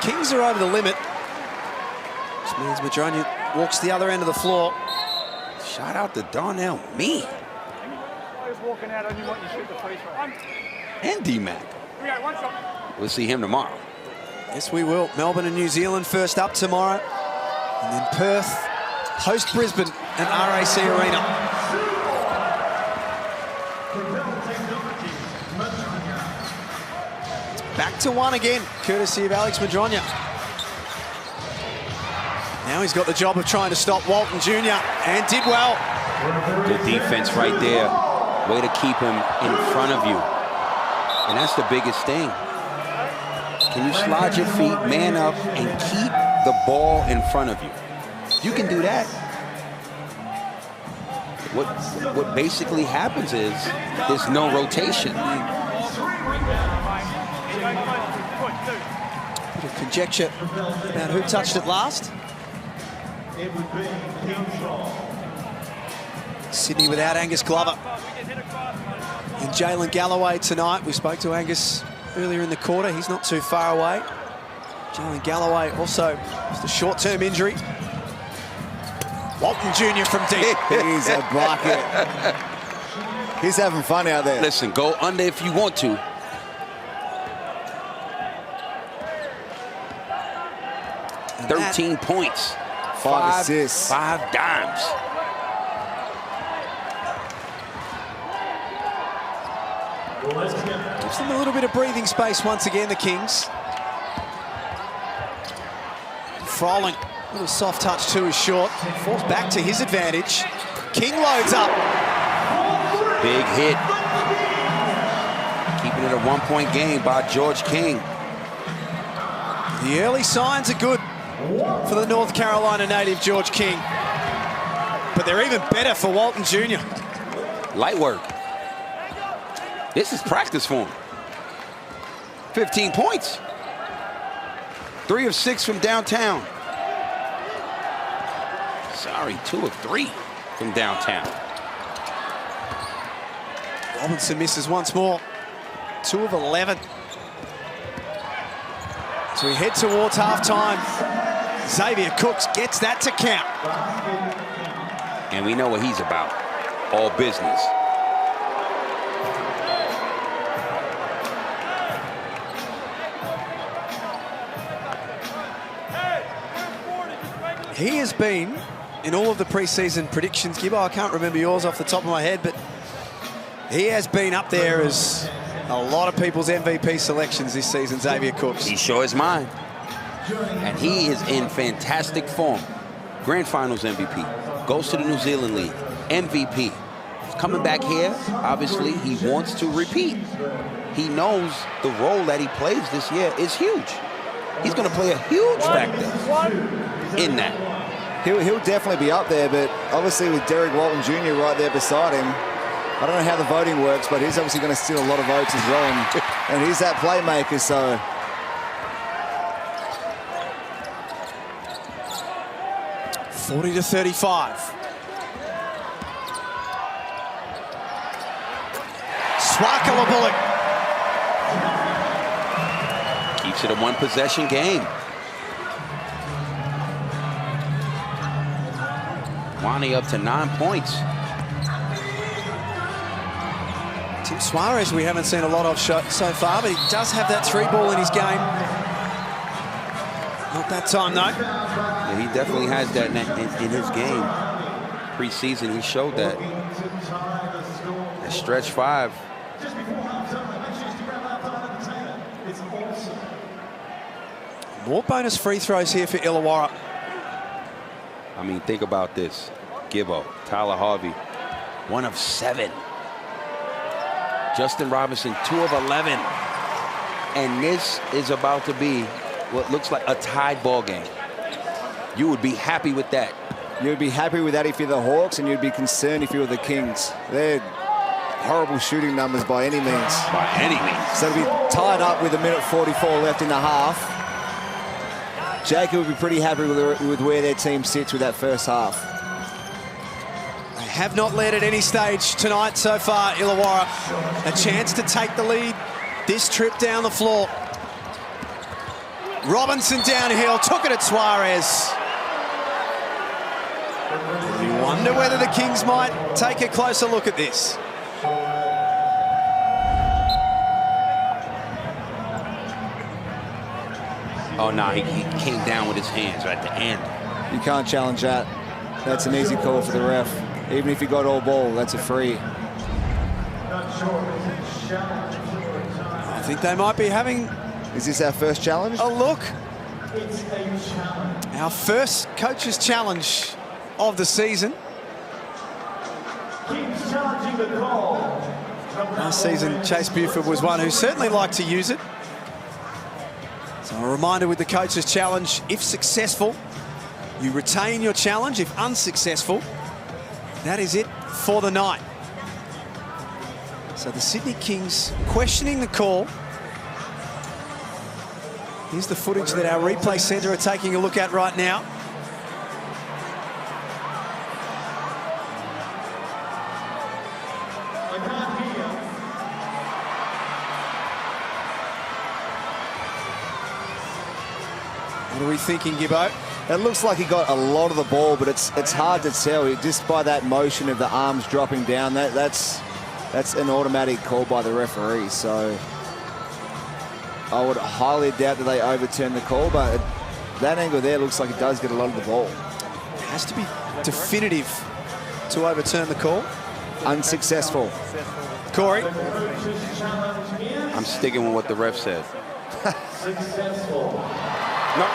Kings are over the limit. Which means Madronia walks the other end of the floor. Shout out to Darnell Mee. Players walking out and you want you to shoot the free throw. And D-Mac. We'll see him tomorrow. Yes, we will. Melbourne and New Zealand first up tomorrow. And then Perth host Brisbane and RAC Arena. Back to one again, courtesy of Alex Madronia. Now he's got the job of trying to stop Walton Jr. and did well. Good defense right there. Way to keep him in front of you. And that's the biggest thing. Can you slide your feet, man up, and keep the ball in front of you? You can do that. what basically happens is there's no rotation. Bit of conjecture about who touched it last. Sydney without Angus Glover. And Jalen Galloway tonight. We spoke to Angus earlier in the quarter. He's not too far away. Jalen Galloway also just a short-term injury. Walton Jr. from deep. He's a bucket. He's having fun out there. Listen, go under if you want to. And 13 points. 5 assists. 5 dimes. Gives them a little bit of breathing space once again, the Kings. Froling, a little soft touch to his short. Falls back to his advantage. King loads up. Big hit. Keeping it a 1-point game by George King. The early signs are good for the North Carolina native, George King. But they're even better for Walton Jr. Light work. This is practice for him. 15 points. 3 of 6 from downtown. Sorry, 2 of 3 from downtown. Robinson misses once more. 2 of 11. So we head towards halftime. Xavier Cooks gets that to count. And we know what he's about. All business. He has been, in all of the preseason predictions, Gibbo, I can't remember yours off the top of my head, but he has been up there as a lot of people's MVP selections this season, Xavier Cooks. He sure is mine. And he is in fantastic form. Grand Finals MVP. Goes to the New Zealand League. MVP. He's coming back here. Obviously, he wants to repeat. He knows the role that he plays this year is huge. He's going to play a huge factor in that. He'll definitely be up there, but obviously with Derek Walton Jr. right there beside him, I don't know how the voting works, but he's obviously going to steal a lot of votes as well, and he's that playmaker, so. 40-35. Swakala bullet. Keeps it a 1-possession game. Wani up to 9 points. Tim Suarez we haven't seen a lot of so far, but he does have that 3-ball in his game. Not that time, though. Yeah, he definitely has that in his game. Preseason, he showed that. At stretch 5. More bonus free throws here for Illawarra. I mean, think about this. Gibbo, Tyler Harvey, 1 of 7. Justin Robinson, 2 of 11. And this is about to be what looks like a tied ball game. You would be happy with that. You'd be happy with that if you're the Hawks, and you'd be concerned if you were the Kings. They're horrible shooting numbers by any means. By any means. So to be tied up with 1:44 left in the half, Jacob would be pretty happy with where their team sits with that first half. They have not led at any stage tonight so far, Illawarra. A chance to take the lead this trip down the floor. Robinson downhill, took it at Suarez. You wonder whether the Kings might take a closer look at this. Oh, no, he came down with his hands right at the end. You can't challenge that. That's an easy call for the ref. Even if he got all ball, that's a free. I think they might be having... Is this our first challenge? A look. Our first coach's challenge of the season. Last season, Chase Buford was one who certainly liked to use it. So a reminder with the coach's challenge, if successful, you retain your challenge. If unsuccessful, that is it for the night. So the Sydney Kings questioning the call. Here's the footage that our replay centre are taking a look at right now. What are we thinking, Gibbo? It looks like he got a lot of the ball, but it's hard to tell. Just by that motion of the arms dropping down, that's an automatic call by the referee. So I would highly doubt that they overturn the call, but that angle there looks like it does get a lot of the ball. It has to be definitive to overturn the call. Unsuccessful. Corey? I'm sticking with what the ref said. No.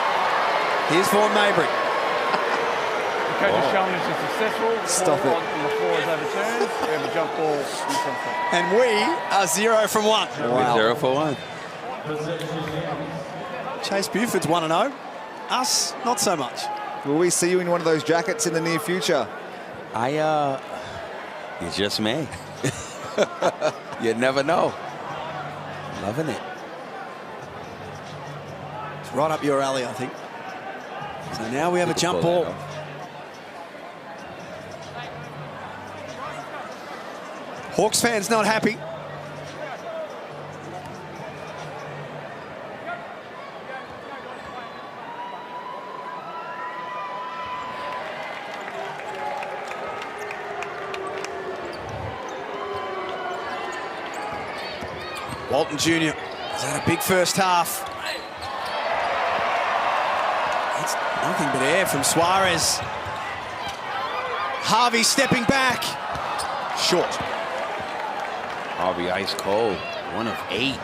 Here's Vaughan Mabry. The coach is showing us it's successful. Stop it. And the floor is overturned. We have a jump ball in centre. And we are 0 from 1. Wow. 0 for 1. Chase Buford's 1-0. Us, not so much. Will we see you in one of those jackets in the near future? You just may. You never know. Loving it. It's right up your alley, I think. So now we have a jump ball. Hawks fans not happy. Walton Jr. has had a big first half. It's nothing but air from Suarez. Harvey stepping back. Short. Harvey ice cold. 1 of 8.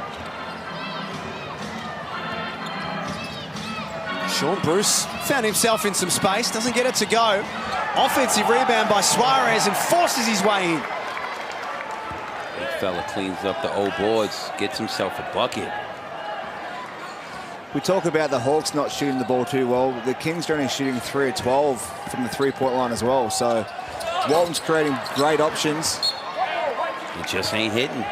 Sean Bruce found himself in some space. Doesn't get it to go. Offensive rebound by Suarez and forces his way in. Big fella cleans up the old boards, gets himself a bucket. We talk about the Hawks not shooting the ball too well. The Kings are only shooting 3 of 12 from the three-point line as well. So Walton's creating great options. It just ain't hitting.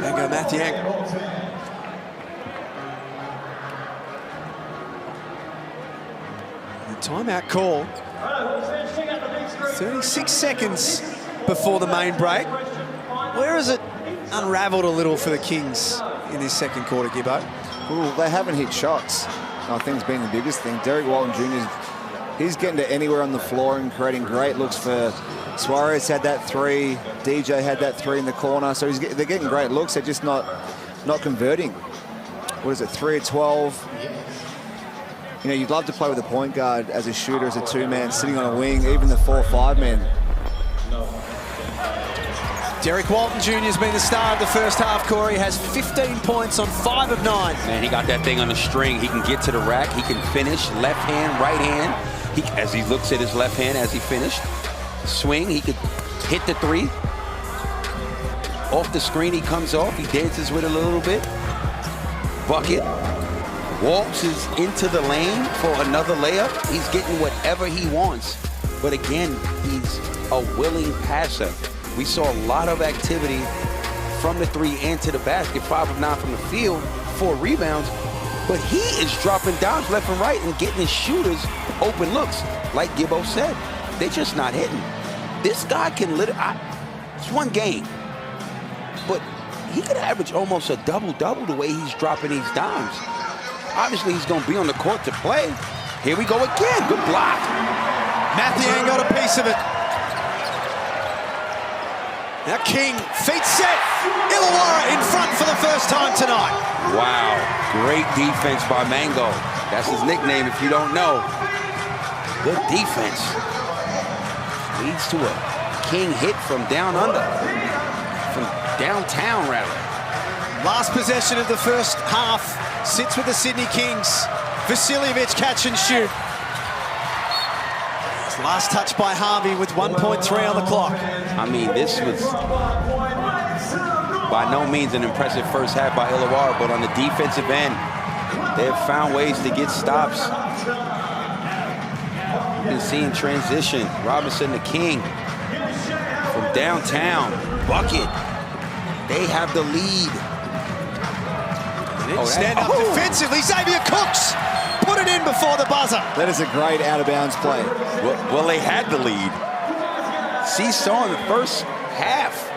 There go Mathiang. The timeout call. 36 seconds before the main break. Where is it unraveled a little for the Kings in this second quarter, Gibbo? Ooh, they haven't hit shots. I think it's been the biggest thing. Derek Walton Jr., he's getting to anywhere on the floor and creating great looks for Suarez. Had that 3, DJ had that 3 in the corner. So they're getting great looks. They're just not converting. What is it, 3 of 12? You know, you'd love to play with a point guard as a shooter, as a 2-man, sitting on a wing, even the 4-5 man. Derek Walton Jr. has been the star of the first half, Corey. Has 15 points on 5 of 9. Man, he got that thing on a string. He can get to the rack. He can finish left hand, right hand. As he looks at his left hand as he finished. Swing, he could hit the 3. Off the screen, he comes off. He dances with it a little bit. Bucket. Waltzes into the lane for another layup. He's getting whatever he wants. But again, he's a willing passer. We saw a lot of activity from the 3 and to the basket. 5 of 9 from the field, 4 rebounds. But he is dropping down left and right and getting his shooters open looks. Like Gibbo said, they're just not hitting. This guy can it's one game. But he could average almost a double-double the way he's dropping these dimes. Obviously, he's going to be on the court to play. Here we go again. Good block. Mathiang got a piece of it. Now King, feet set. Illawarra in front for the first time tonight. Wow, great defense by Mango. That's his nickname if you don't know. Good defense. Leads to a King hit from down under. From downtown, rather. Last possession of the first half sits with the Sydney Kings. Vasiljevic catch and shoot. Last touch by Harvey with 1.3 on the clock. I mean, this was by no means an impressive first half by Illawarra, but on the defensive end, They have found ways to get stops. Been seeing transition. Robinson the King from downtown. Bucket. They have the lead. Stand up defensively. Xavier Cooks put it in before the buzzer. That is a great out-of-bounds play. Well, they had the lead. Seesaw in the first half.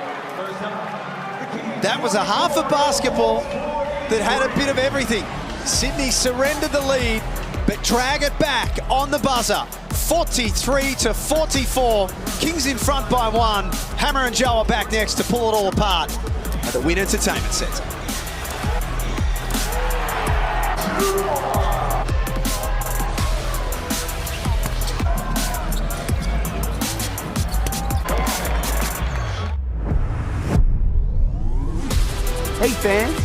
That was a half of basketball that had a bit of everything. Sydney surrendered the lead, but drag it back on the buzzer. 43-44. Kings in front by 1. Hammer and Joe are back next to pull it all apart at the Wynn Entertainment Centre. Hey fans,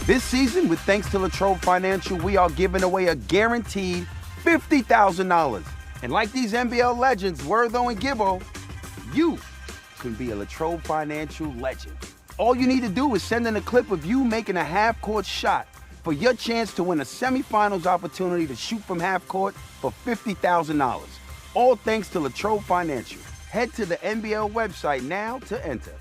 this season with thanks to Latrobe Financial, we are giving away a guaranteed $50,000. And like these NBL legends, Wortho and Gibbo, you can be a Latrobe Financial legend. All you need to do is send in a clip of you making a half-court shot for your chance to win a semifinals opportunity to shoot from half court for $50,000. All thanks to Latrobe Financial. Head to the NBL website now to enter.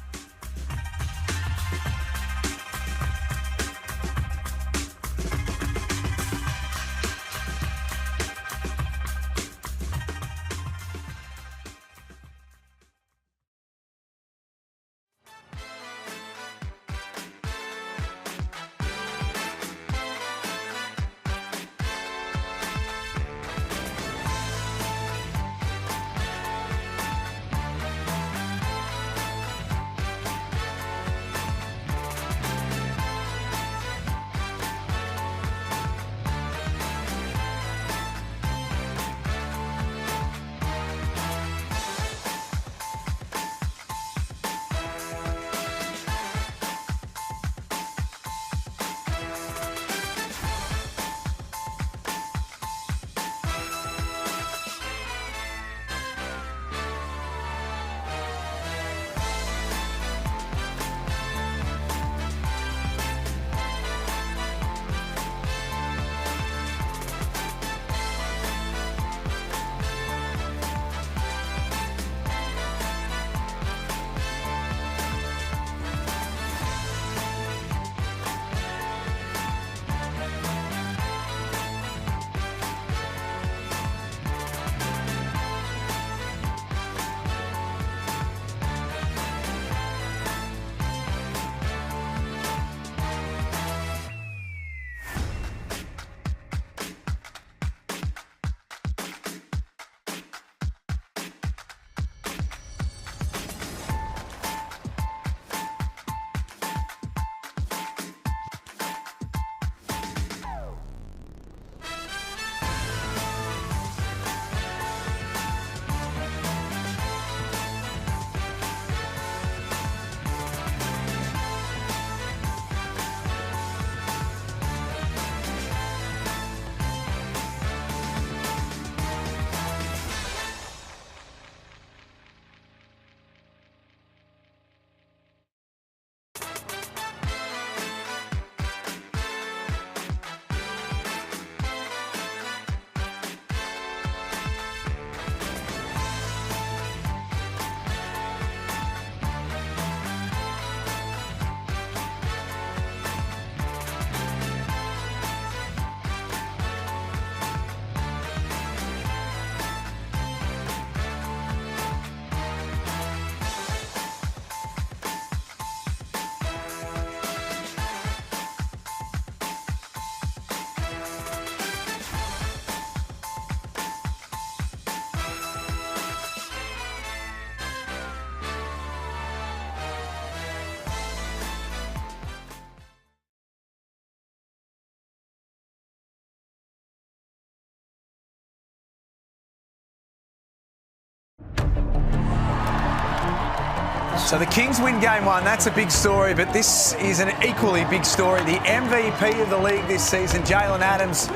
So the Kings win game 1. That's a big story, but this is an equally big story. The MVP of the league this season, Jalen Adams,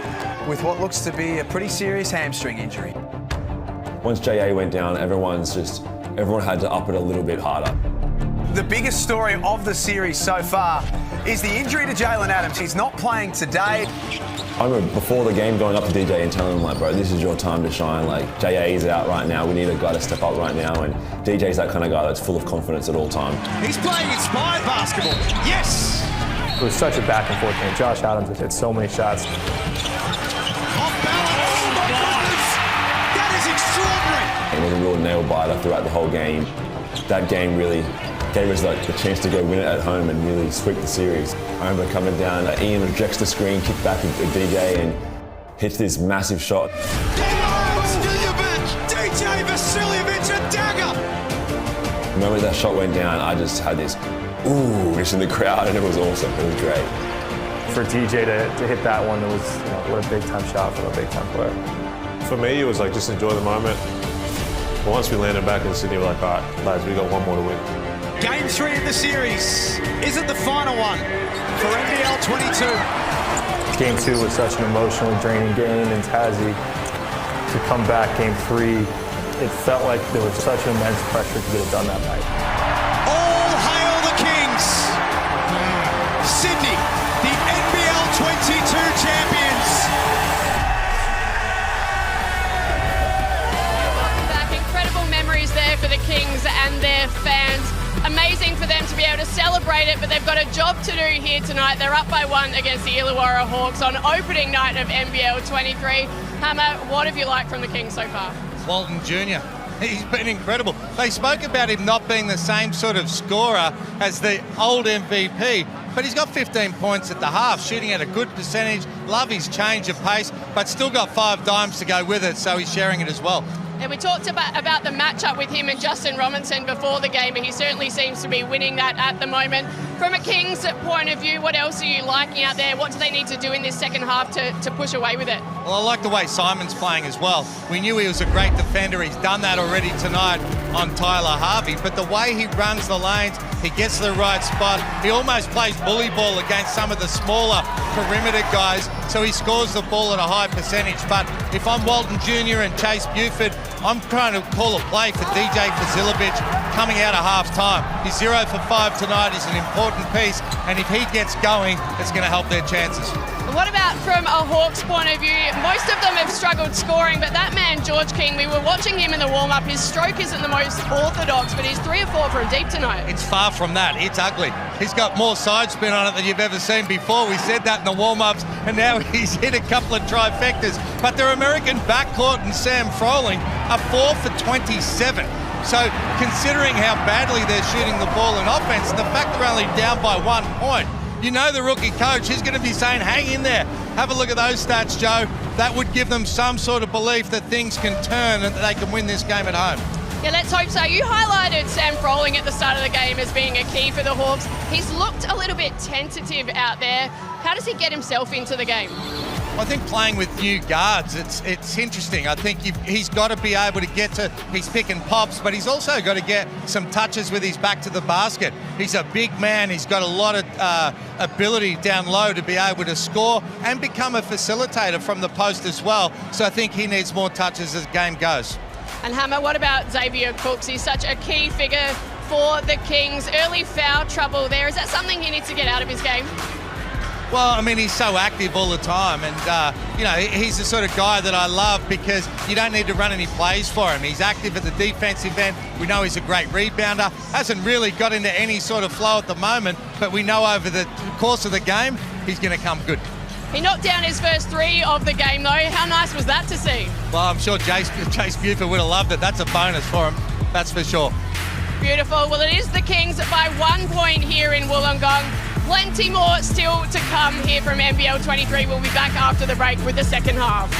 with what looks to be a pretty serious hamstring injury. Once JA went down, everyone had to up it a little bit harder. the biggest story of the series so far is the injury to Jalen Adams. He's not playing today. I remember before the game going up to DJ and telling him, like, bro, this is your time to shine. Like, JA is out right now. We need a guy to step up right now. And DJ's that kind of guy that's full of confidence at all time. He's playing inspired basketball. Yes! It was such a back and forth game. Josh Adams has hit so many shots. Off balance. Oh, my goodness! That is extraordinary. It was a real nail biter throughout the whole game. That game really gave us like the chance to go win it at home and really sweep the series. I remember coming down, Ian rejects the screen, kick back at DJ and hits this massive shot. DJ Vasiljevic, a dagger! The moment that shot went down, I just had this ooh in the crowd, and it was awesome. It was great. For DJ to hit that one, it was, you know, what a big time shot from a big time player. For me, it was like just enjoy the moment. But once we landed back in Sydney, we're like, all right, lads, we got one more to win. Game 3 of the series. Is it the final one for NBL23? Game 2 was such an emotionally draining game in Tassie. To come back Game 3, it felt like there was such immense pressure to get it done that night. All hail the Kings! Sydney, the NBL22 champions! Welcome back. Incredible memories there for the Kings and their fans. Amazing for them to be able to celebrate it, but they've got a job to do here tonight. They're up by 1 against the Illawarra Hawks on opening night of NBL23. Hammer, what have you liked from the Kings so far? Walton Jr. He's been incredible. They spoke about him not being the same sort of scorer as the old MVP, but he's got 15 points at the half, shooting at a good percentage. Love his change of pace, but still got 5 dimes to go with it, so he's sharing it as well. And we talked about the matchup with him and Justin Robinson before the game, and he certainly seems to be winning that at the moment. From a Kings point of view, what else are you liking out there? What do they need to do in this second half to push away with it? Well, I like the way Simon's playing as well. We knew he was a great defender. He's done that already tonight on Tyler Harvey. But the way he runs the lanes, he gets to the right spot. He almost plays bully ball against some of the smaller perimeter guys, so he scores the ball at a high percentage. But if I'm Walton Jr. and Chase Buford, I'm trying to call a play for DJ Vasiljevic coming out of half-time. He's 0 for 5 tonight. He's an important piece, and if he gets going, it's going to help their chances. What about from a Hawks point of view? Most of them have struggled scoring, but that man, George King, we were watching him in the warm-up. His stroke isn't the most orthodox, but he's 3 or 4 from deep tonight. It's far from that. It's ugly. He's got more side spin on it than you've ever seen before. We said that in the warm-ups, and now he's hit a couple of trifectas. But their American backcourt and Sam Froling are 4 for 27. So considering how badly they're shooting the ball in offense, and the fact they're only down by 1 point, you know the rookie coach, he's going to be saying, hang in there. Have a look at those stats, Joe. That would give them some sort of belief that things can turn and that they can win this game at home. Yeah, let's hope so. You highlighted Sam Froling at the start of the game as being a key for the Hawks. He's looked a little bit tentative out there. How does he get himself into the game? I think playing with new guards, it's interesting. I think he's got to be able to get to his pick and pops, but he's also got to get some touches with his back to the basket. He's a big man. He's got a lot of ability down low to be able to score and become a facilitator from the post as well. So I think he needs more touches as the game goes. And Hammer, what about Xavier Cooks? He's such a key figure for the Kings. Early foul trouble there. Is that something he needs to get out of his game? Well, I mean, he's so active all the time, and you know, he's the sort of guy that I love because you don't need to run any plays for him. He's active at the defensive end. We know he's a great rebounder. Hasn't really got into any sort of flow at the moment, but we know over the course of the game, he's going to come good. He knocked down his first 3 of the game, though. How nice was that to see? Well, I'm sure Chase Buford would have loved it. That's a bonus for him, that's for sure. Beautiful. Well, it is the Kings by 1 point here in Wollongong. Plenty more still to come here from NBL23. We'll be back after the break with the second half.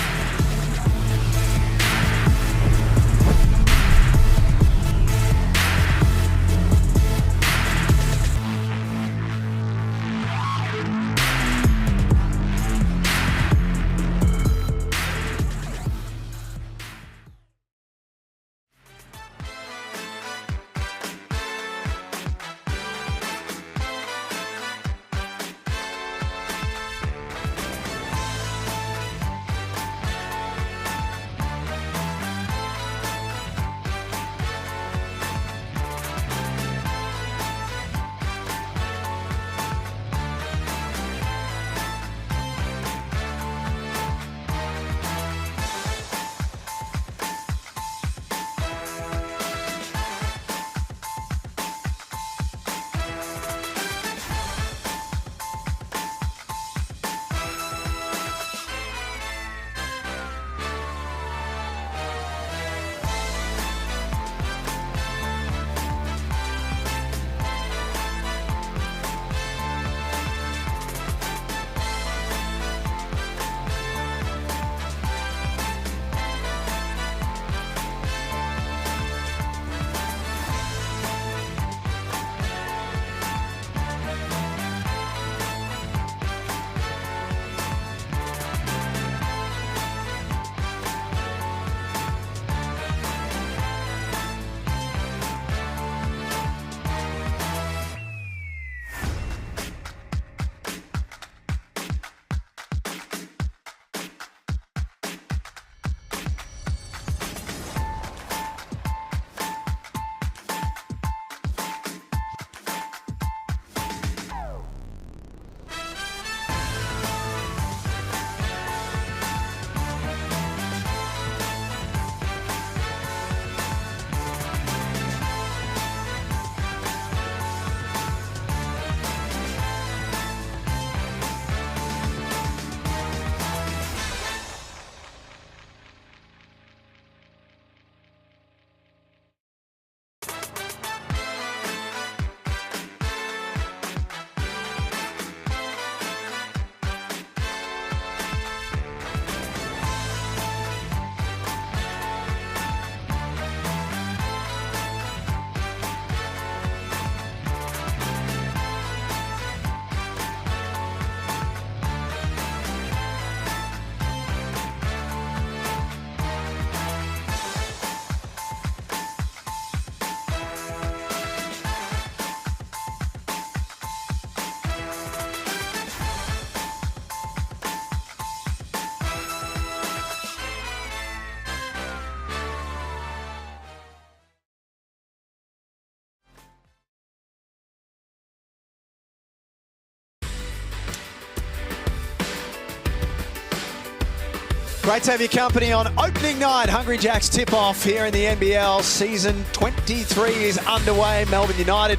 Great to have your company on opening night. Hungry Jacks tip-off here in the NBL. Season 23 is underway. Melbourne United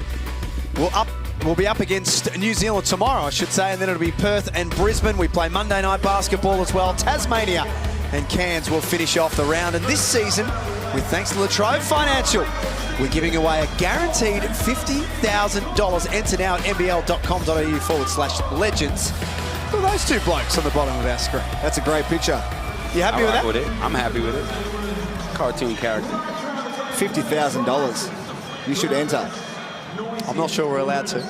will be up against New Zealand tomorrow, I should say, and then it'll be Perth and Brisbane. We play Monday night basketball as well. Tasmania and Cairns will finish off the round. And this season, with thanks to Latrobe Financial, we're giving away a guaranteed $50,000. Enter now at nbl.com.au/legends. Look at those two blokes on the bottom of our screen. That's a great picture. You happy with that? I'm happy with it. Cartoon character. $50,000. You should enter. I'm not sure we're allowed to.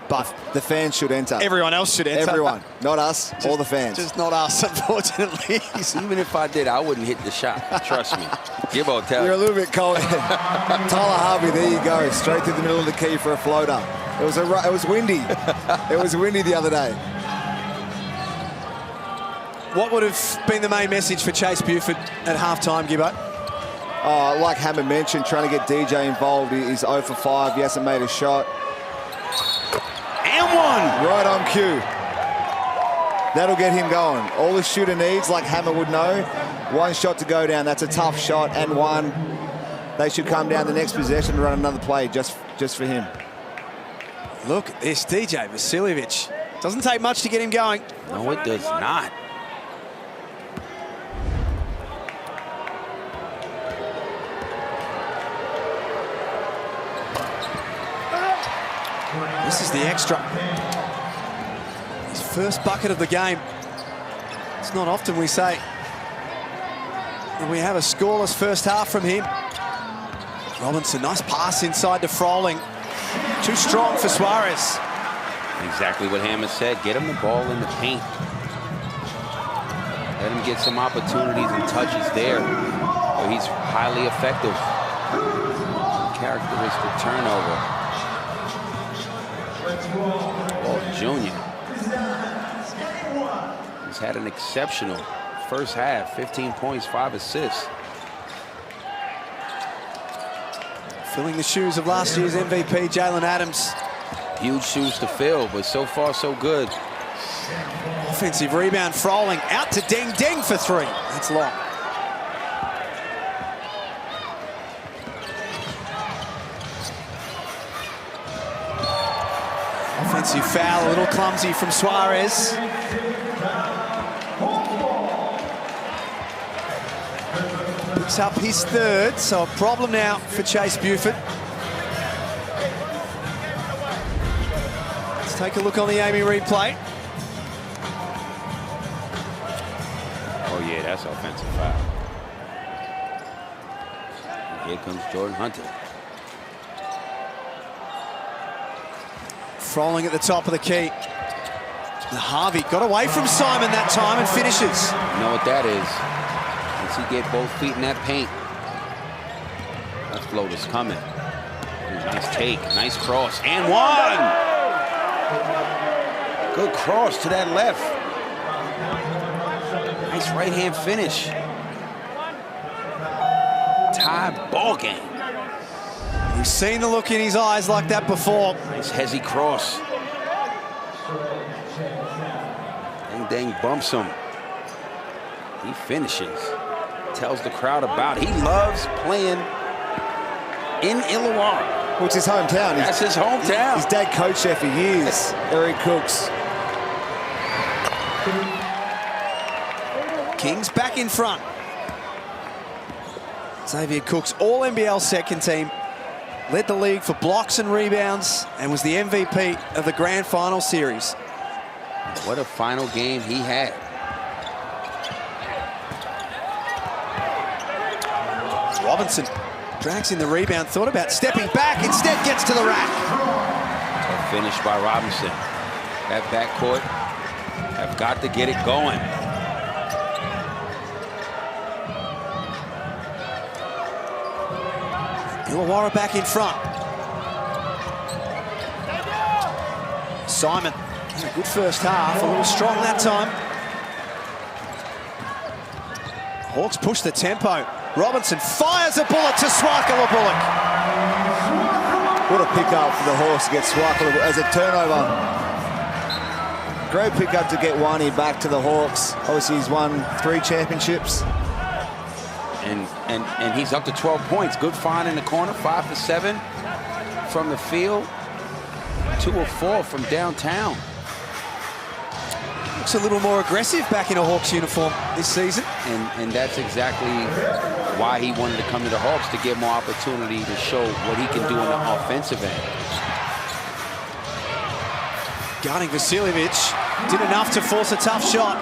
But the fans should enter. Everyone else should enter. Everyone. Not us, all the fans. Just not us, unfortunately. Even if I did, I wouldn't hit the shot. Trust me. Gibbo, tell You're a little bit cold. Tyler Harvey, there you go. Straight through the middle of the key for a floater. It was windy. It was windy the other day. What would have been the main message for Chase Buford at halftime, Gibbo? Like Hammer mentioned, trying to get DJ involved. He's 0 for 5. He hasn't made a shot. And one! Right on cue. That'll get him going. All the shooter needs, like Hammer would know, one shot to go down. That's a tough shot, and one. They should come down the next possession and run another play just for him. Look at this, DJ Vasiljevic. Doesn't take much to get him going. No, it does not. This is the extra. His first bucket of the game. It's not often we say that we have a scoreless first half from him. Robinson, nice pass inside to Froling. Too strong for Suarez. Exactly what Hammer said. Get him the ball in the paint. Let him get some opportunities and touches there. But he's highly effective. Characteristic turnover. Oh, Junior. He's had an exceptional first half. 15 points, 5 assists. Filling the shoes of last year's MVP, Jalen Adams. Huge shoes to fill, but so far so good. Offensive rebound, Froling out to Deng. Deng for 3. That's long. Offensive foul, a little clumsy from Suarez. Picks up his 3rd, so a problem now for Chase Buford. Let's take a look on the Amy replay. Oh yeah, that's offensive foul. And here comes Jordan Hunter. Froling at the top of the key. Harvey got away from Simon that time and finishes. You know what that is? Once he get both feet in that paint, that floater's coming. Nice take, nice cross, and one! Good cross to that left. Nice right-hand finish. Tie ball game. We've seen the look in his eyes like that before. Nice hezzy cross. Deng bumps him. He finishes. Tells the crowd about it. He loves playing in Illawarra. Well, it's his hometown. That's his hometown. His dad coached there for years, Eric Cooks. Kings back in front. Xavier Cooks, all NBL second team. Led the league for blocks and rebounds and was the MVP of the grand final series. What a final game he had. Robinson drags in the rebound, thought about stepping back, instead gets to the rack. A finish by Robinson. That backcourt have got to get it going. Illawarra back in front. Simon, a good first half, a little strong that time. Hawks push the tempo. Robinson fires a bullet to Swakala Bullock. What a pick up for the Hawks to get Swakala as a turnover. great pickup to get Wani back to the Hawks. Obviously, he's won 3 championships. And he's up to 12 points. Good find in the corner, 5 for 7 from the field, 2 of 4 from downtown. Looks a little more aggressive back in a Hawks uniform this season. And that's exactly why he wanted to come to the Hawks, to get more opportunity to show what he can do on the offensive end. Guarding Vasiljevic, did enough to force a tough shot.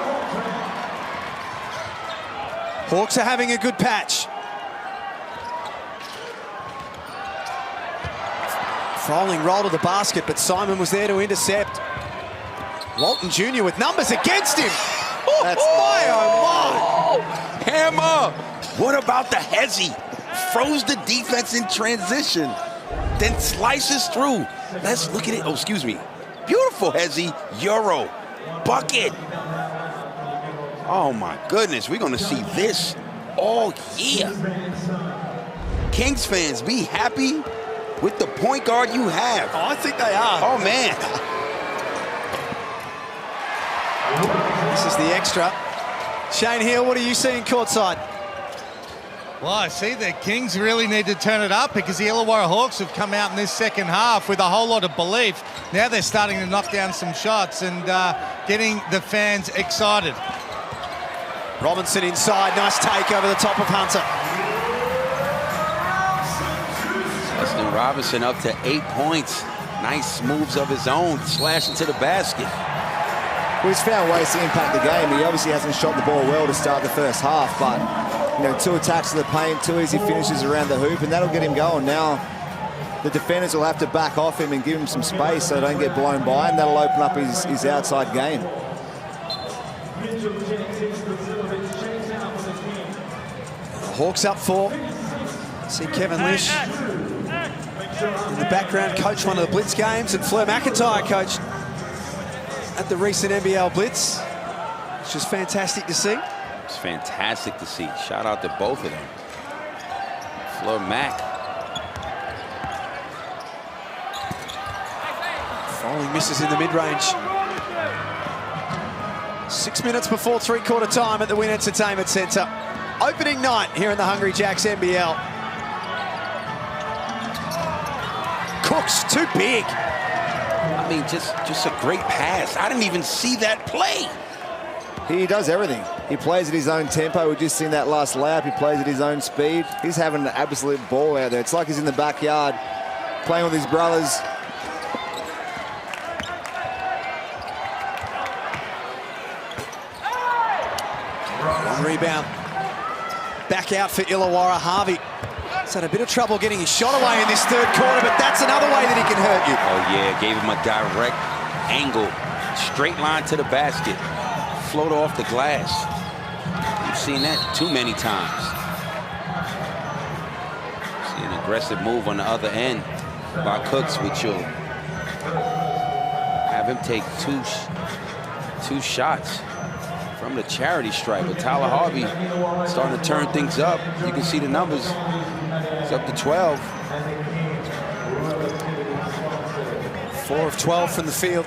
Hawks are having a good patch. Froling roll to the basket, but Simon was there to intercept. Walton Jr. with numbers against him. Oh, Hammer! What about the hezzy? Froze the defense in transition, then slices through. Let's look at it. Oh, excuse me. Beautiful hezzy, Euro, bucket. Oh my goodness, we're gonna see this all year. Kings fans, be happy with the point guard you have. Oh, I think they are. Oh man. This is the extra. Shane Hill, what are you seeing courtside? Well, I see the Kings really need to turn it up, because the Illawarra Hawks have come out in this second half with a whole lot of belief. Now they're starting to knock down some shots and getting the fans excited. Robinson inside, nice take over the top of Hunter. Justin Robinson up to 8 points. Nice moves of his own, slash into the basket. Well, he's found ways to impact the game. He obviously hasn't shot the ball well to start the first half, but 2 attacks to the paint, 2 easy finishes around the hoop, and that'll get him going. Now the defenders will have to back off him and give him some space so they don't get blown by, and that'll open up his outside game. Hawks up 4. See Kevin Lish in the background, coached one of the Blitz games, and Fleur McIntyre coached at the recent NBL Blitz, which was fantastic to see. It's fantastic to see. Shout out to both of them. Fleur Mac. Froling misses in the mid-range. 6 minutes before three-quarter time at the Wynn Entertainment Centre. Opening night here in the Hungry Jacks NBL. Cook's too big. I mean, just a great pass. I didn't even see that play. He does everything. He plays at his own tempo. We've just seen that last layup. He plays at his own speed. He's having an absolute ball out there. It's like he's in the backyard playing with his brothers. One rebound. Back out for Illawarra. Harvey has had a bit of trouble getting his shot away in this third quarter, but that's another way that he can hurt you. Oh yeah, gave him a direct angle, straight line to the basket, float off the glass. You've seen that too many times. See an aggressive move on the other end by Cooks, which will have him take two shots from the charity stripe. But Tyler Harvey starting to turn things up. You can see the numbers. It's up to 12. 4 of 12 from the field.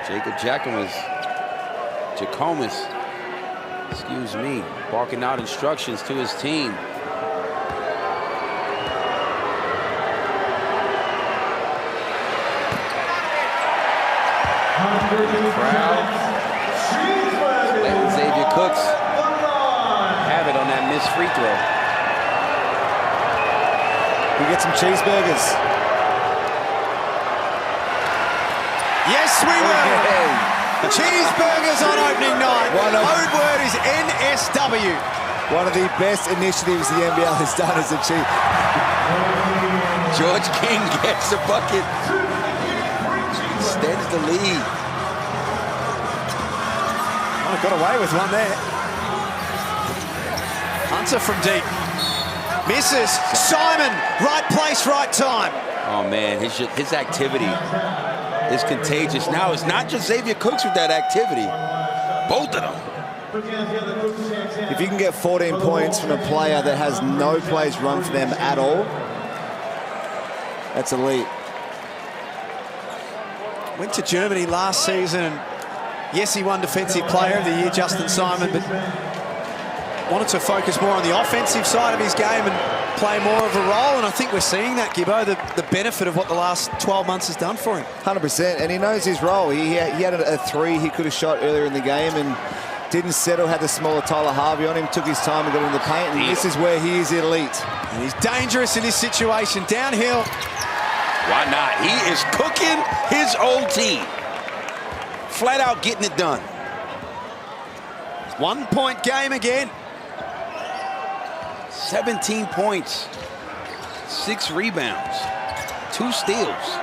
Jacob Jackomas, excuse me, barking out instructions to his team. Crowd letting Xavier Cooks have it on that missed free throw. We get some cheeseburgers. Yes, we will. Cheeseburgers on opening night. Code word is NSW. One of the best initiatives the NBL has done is achieve. George King gets the bucket. Extends the lead. Oh, got away with one there. Hunter from deep. Misses. Simon, right place, right time. Oh man, his activity is contagious. Now it's not just Xavier Cooks with that activity. Both of them. If you can get 14 points from a player that has no plays run for them at all, that's elite. Went to Germany last season, and yes, he won Defensive Player of the Year, Justin Simon, but wanted to focus more on the offensive side of his game and play more of a role, and I think we're seeing that, Gibbo, the benefit of what the last 12 months has done for him. 100%, and he knows his role. He had a three he could have shot earlier in the game and didn't settle, had the smaller Tyler Harvey on him, took his time and got in the paint, and this is where he is elite. And he's dangerous in this situation, downhill. Why not? He is cooking his old team. Flat out getting it done. 1 point game again. 17 points, 6 rebounds, 2 steals.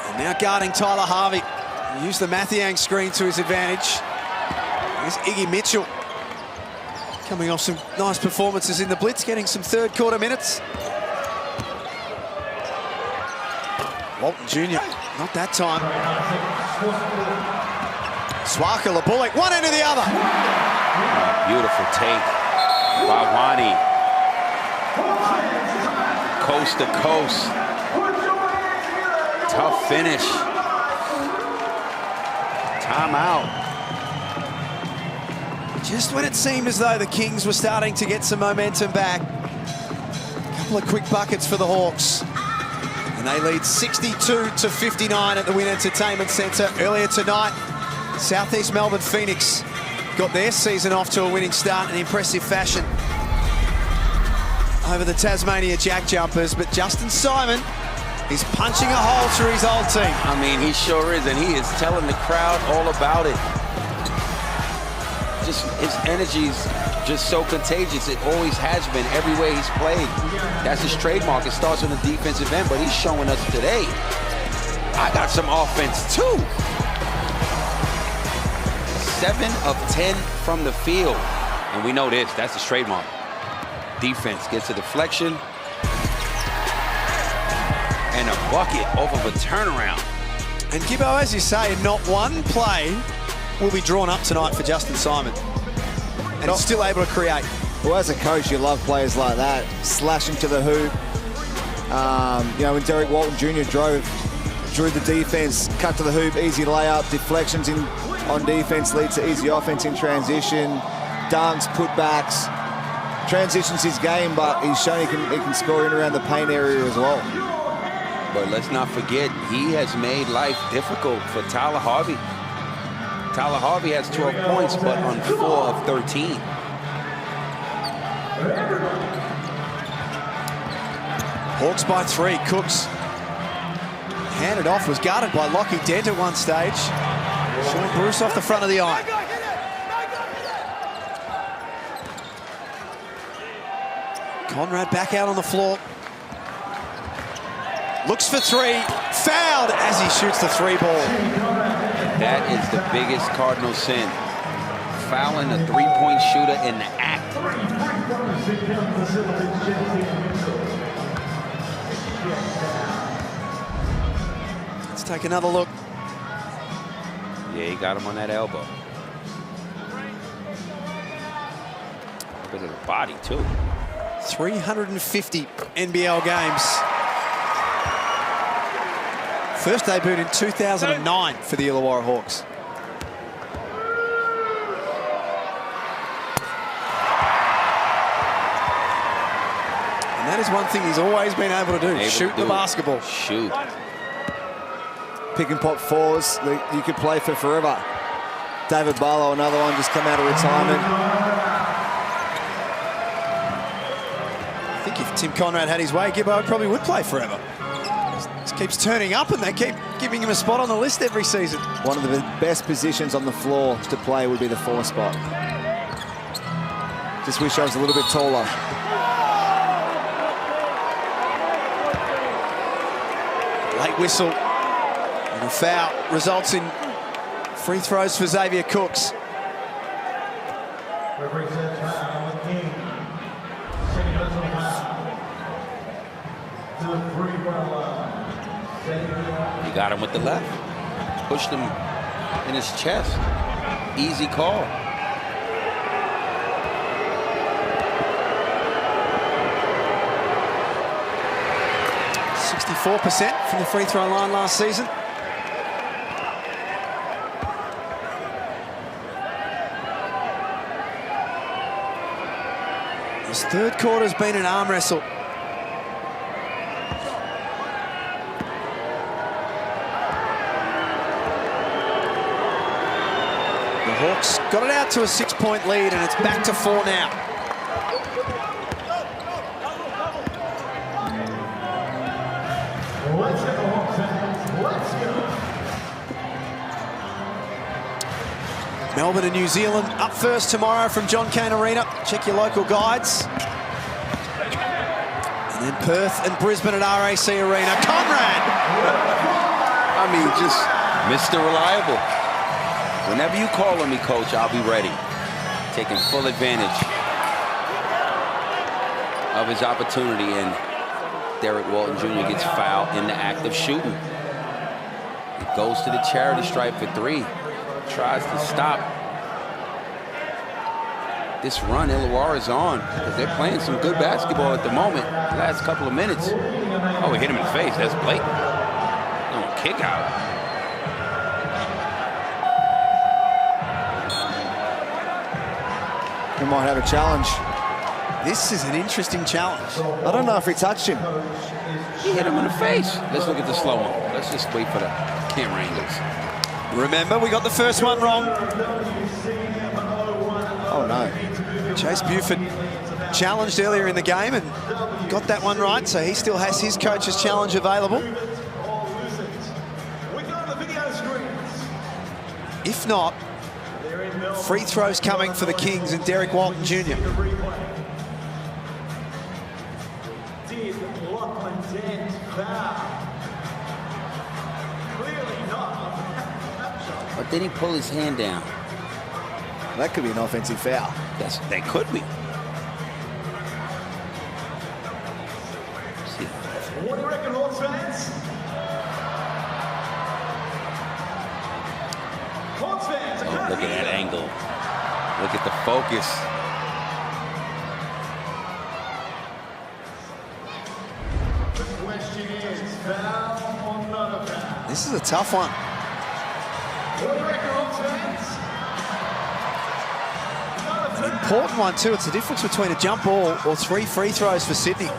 And now guarding Tyler Harvey. He used the Mathiang screen to his advantage. Here's Iggy Mitchell. Coming off some nice performances in the Blitz, getting some third quarter minutes. Walton Jr., not that time. Swaka Labulik, one end to the other. Beautiful take by Wani. Coast to coast. Tough finish. Timeout. Just when it seemed as though the Kings were starting to get some momentum back. A couple of quick buckets for the Hawks. And they lead 62-59 at the Wynn Entertainment Centre. Earlier tonight, Southeast Melbourne Phoenix got their season off to a winning start in impressive fashion over the Tasmania Jack Jumpers, but Justin Simon is punching a hole through his old team. I mean, he sure is, and he is telling the crowd all about it. Just his energy's just so contagious. It always has been everywhere he's played. That's his trademark. It starts on the defensive end, but he's showing us today, I got some offense too. 7 of 10 from the field. And we know this, that's his trademark. Defense gets a deflection and a bucket off of a turnaround. And Gibbo, as you say, not one play will be drawn up tonight for Justin Simon. And he's still able to create. Well, as a coach, you love players like that, slashing to the hoop. You know, when Derek Walton Jr. drew the defense, cut to the hoop, easy layup, deflections on defense leads to easy offense in transition, dunks, putbacks. Transitions his game, but he's shown he can score in around the paint area as well. But let's not forget, he has made life difficult for Tyler Harvey. Tyler Harvey has 12 points, but on 4 of 13. Hawks by 3. Cooks handed off, was guarded by Lockie Dent at one stage. Sean Bruce off the front of the eye. Conrad back out on the floor. Looks for 3. Fouled as he shoots the 3 ball. That is the biggest cardinal sin. Fouling a three-point shooter in the act. Let's take another look. Yeah, he got him on that elbow. A bit of the body, too. 350 NBL games. First debuted in 2009 for the Illawarra Hawks. And that is one thing he's always been able to do, shoot the basketball. Shoot. Pick and pop 4s that you could play for forever. David Barlow, another one, just come out of retirement. I think if Tim Conrad had his way, Gibbo probably would play forever. Just keeps turning up and they keep giving him a spot on the list every season. One of the best positions on the floor to play would be the 4 spot. Just wish I was a little bit taller. Late whistle. And a foul results in free throws for Xavier Cooks. He got him with the left. Pushed him in his chest. Easy call. 54% from the free throw line last season. This third quarter's been an arm wrestle. The Hawks got it out to a 6-point lead, and it's back to 4 now. Melbourne and New Zealand up first tomorrow from John Cain Arena. Check your local guides. And then Perth and Brisbane at RAC Arena. Conrad! I mean, just Mr. Reliable. Whenever you call on me, Coach, I'll be ready. Taking full advantage of his opportunity, and Derek Walton Jr. gets fouled in the act of shooting. It goes to the charity stripe for 3. Tries to stop this run Illawarra's on, because they're playing some good basketball at the moment. The last couple of minutes. Oh, we hit him in the face. That's blatant. Oh, kick out. We might have a challenge. This is an interesting challenge. I don't know if he touched him. He hit him in the face. Let's look at the slow-mo. Let's just wait for the camera angles. Remember, we got the first one wrong. Oh, no. Chase Buford challenged earlier in the game and got that one right, so he still has his coach's challenge available. If not, free throws coming for the Kings and Derek Walton Jr. But then he pulled his hand down. That could be an offensive foul. That could be. What do you reckon, Hawks fans? Hawks fans, Oh, look at that angle. Look at the focus. the question is, foul or not a foul? This is a tough one. What do you reckon, Hawks fans? An important one too. It's the difference between a jump ball or 3 free throws for Sydney.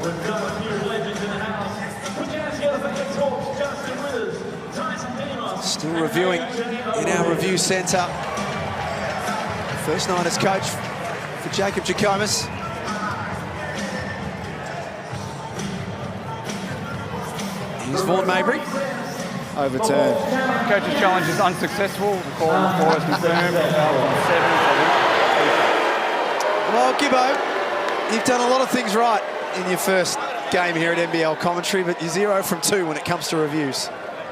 We've got a few legends in the house. Put your hands together for ex-Hawks, Justin Withers, Tyson Demos. Still reviewing in our review centre. First night as coach for Jacob Jackomas. Here's Vaughan Mabry. Overturned. Coach's challenge is unsuccessful. The call on the floor is confirmed. Well, Gibbo, you've done a lot of things right in your first game here at NBL commentary, but you're 0 from 2 when it comes to reviews.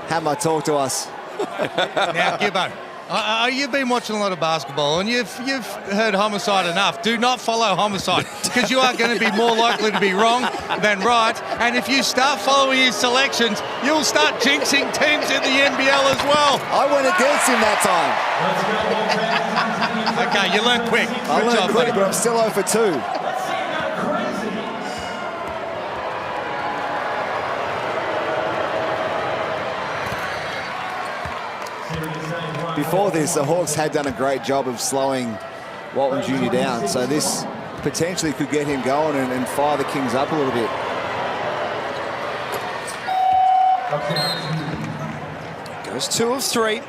Hammer, talk to us. Now, Gibbo, you've been watching a lot of basketball and you've heard homicide enough. Do not follow homicide, because you are going to be more likely to be wrong than right. And if you start following his selections, you'll start jinxing teams in the NBL as well. I went against him that time. Okay, you learned quick. I Good job, learned quick, buddy. but I'm still 0 for 2. Before this, the Hawks had done a great job of slowing Walton Jr. down, so this potentially could get him going and fire the Kings up a little bit. Goes 2 of 3.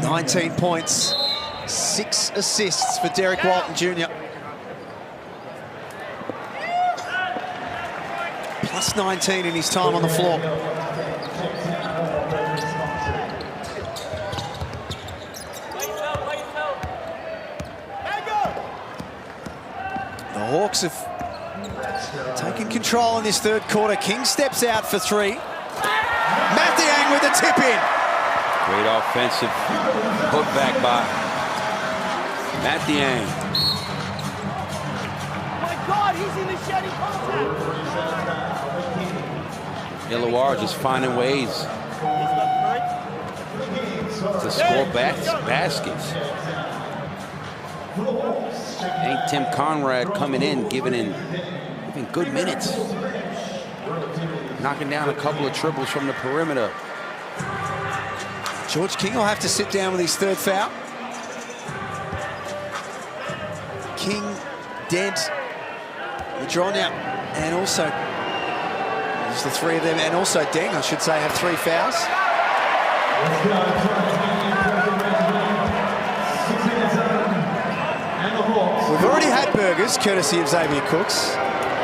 19 points, 6 assists for Derek Walton Jr. Plus 19 in his time on the floor. The Hawks have taken control in this third quarter. King steps out for 3. Mathiang with the tip in. Great offensive putback by Mathiang. My God, he's in the shedding contact. Illawarra just finding ways to score baskets. Ain't Tim Conrad coming in, giving good minutes. Knocking down a couple of triples from the perimeter. George King will have to sit down with his third foul. King, Dent, Madronya, and also, there's the three of them, and also Deng, I should say, have 3 fouls. We've already had burgers, courtesy of Xavier Cooks.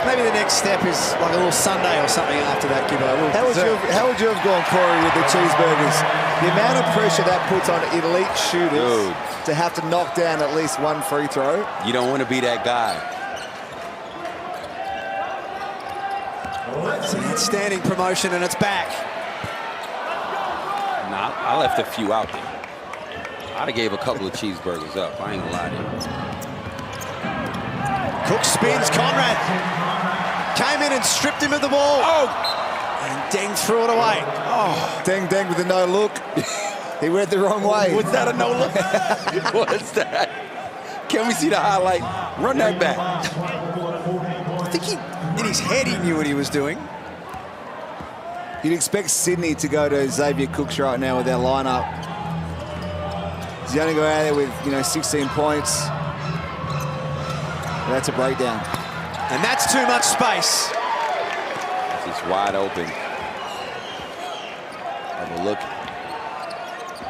Maybe the next step is like a little sundae or something after that, Gibbo. How would you have gone, Corey, with the cheeseburgers? The amount of pressure that puts on elite shooters to have to knock down at least 1 free throw. You don't want to be that guy. It's an outstanding promotion, and it's back. Nah, I left a few out there. I'd have gave a couple of cheeseburgers up. I ain't gonna lie to you. Cook spins, Conrad came in and stripped him of the ball. Oh! And Deng threw it away. Oh, Deng with a no look. He went the wrong way. Was that a no look? What's that? Can we see the highlight? Run that back. I think in his head, he knew what he was doing. You'd expect Sydney to go to Xavier Cooks right now with their lineup. He's only go out there with 16 points. That's a breakdown. And that's too much space. It's wide open. Have a look.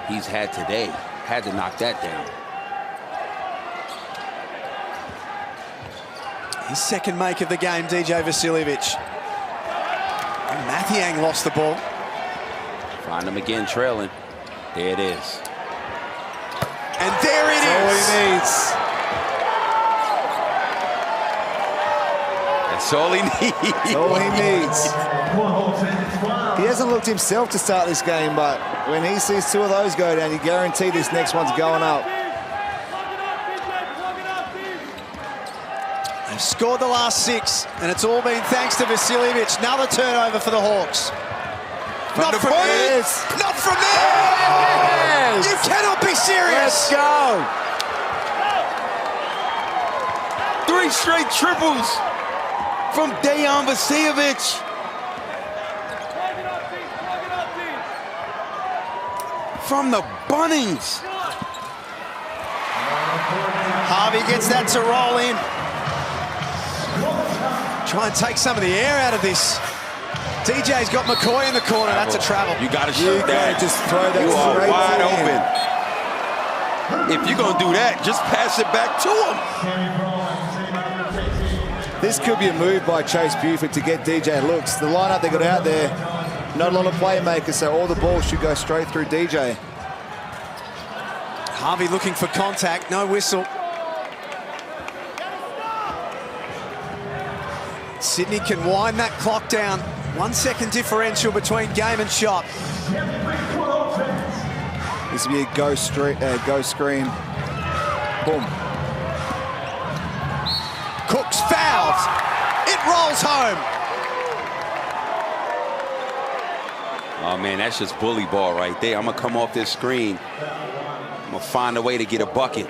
He's had today. Had to knock that down. His second make of the game, DJ Vasiljevic. And Mathiang lost the ball. Find him again trailing. There it is. And there it is. All he needs. That's all he needs. That's all he needs. He hasn't looked himself to start this game, but when he sees 2 of those go down, you guarantee this next one's going up. They've scored the last 6, and it's all been thanks to Vasiljevic. Another turnover for the Hawks. Not from there. Not from there. Yes. You cannot be serious. Let's go. 3 straight triples from Dejan Vasiljevic. From the Bunnings. Harvey gets that to roll in. Try and take some of the air out of this. DJ's got McCoy in the corner. That's a travel. You got to shoot that. Just throw that you are straight wide to open. If you're going to do that, just pass it back to him. This could be a move by Chase Buford to get DJ looks. The lineup they got out there, not a lot of playmakers, so all the balls should go straight through DJ. Harvey looking for contact, no whistle. Sydney can wind that clock down. 1 second differential between game and shot. This will be a go screen. Boom. Cooks fouled. It rolls home. Oh, man, that's just bully ball right there. I'm going to come off this screen. I'm going to find a way to get a bucket.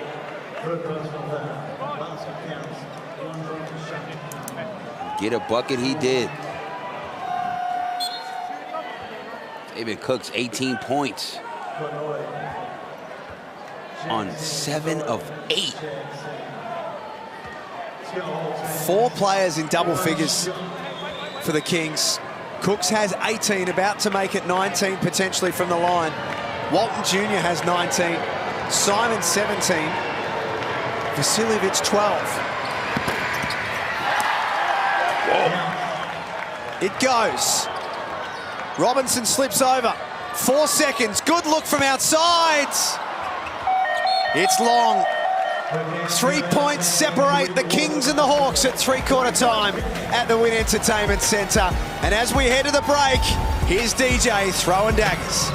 Get a bucket, he did. David Cook's 18 points on 7 of 8. 4 players in double figures for the Kings. Cooks has 18, about to make it 19 potentially from the line. Walton Jr. has 19. Simon 17. Vasiljevic 12. Whoa. It goes. Robinson slips over. 4 seconds. Good look from outside. It's long. 3 points separate the Kings and the Hawks at three-quarter time at the Wynn Entertainment Centre. And as we head to the break, here's DJ throwing daggers.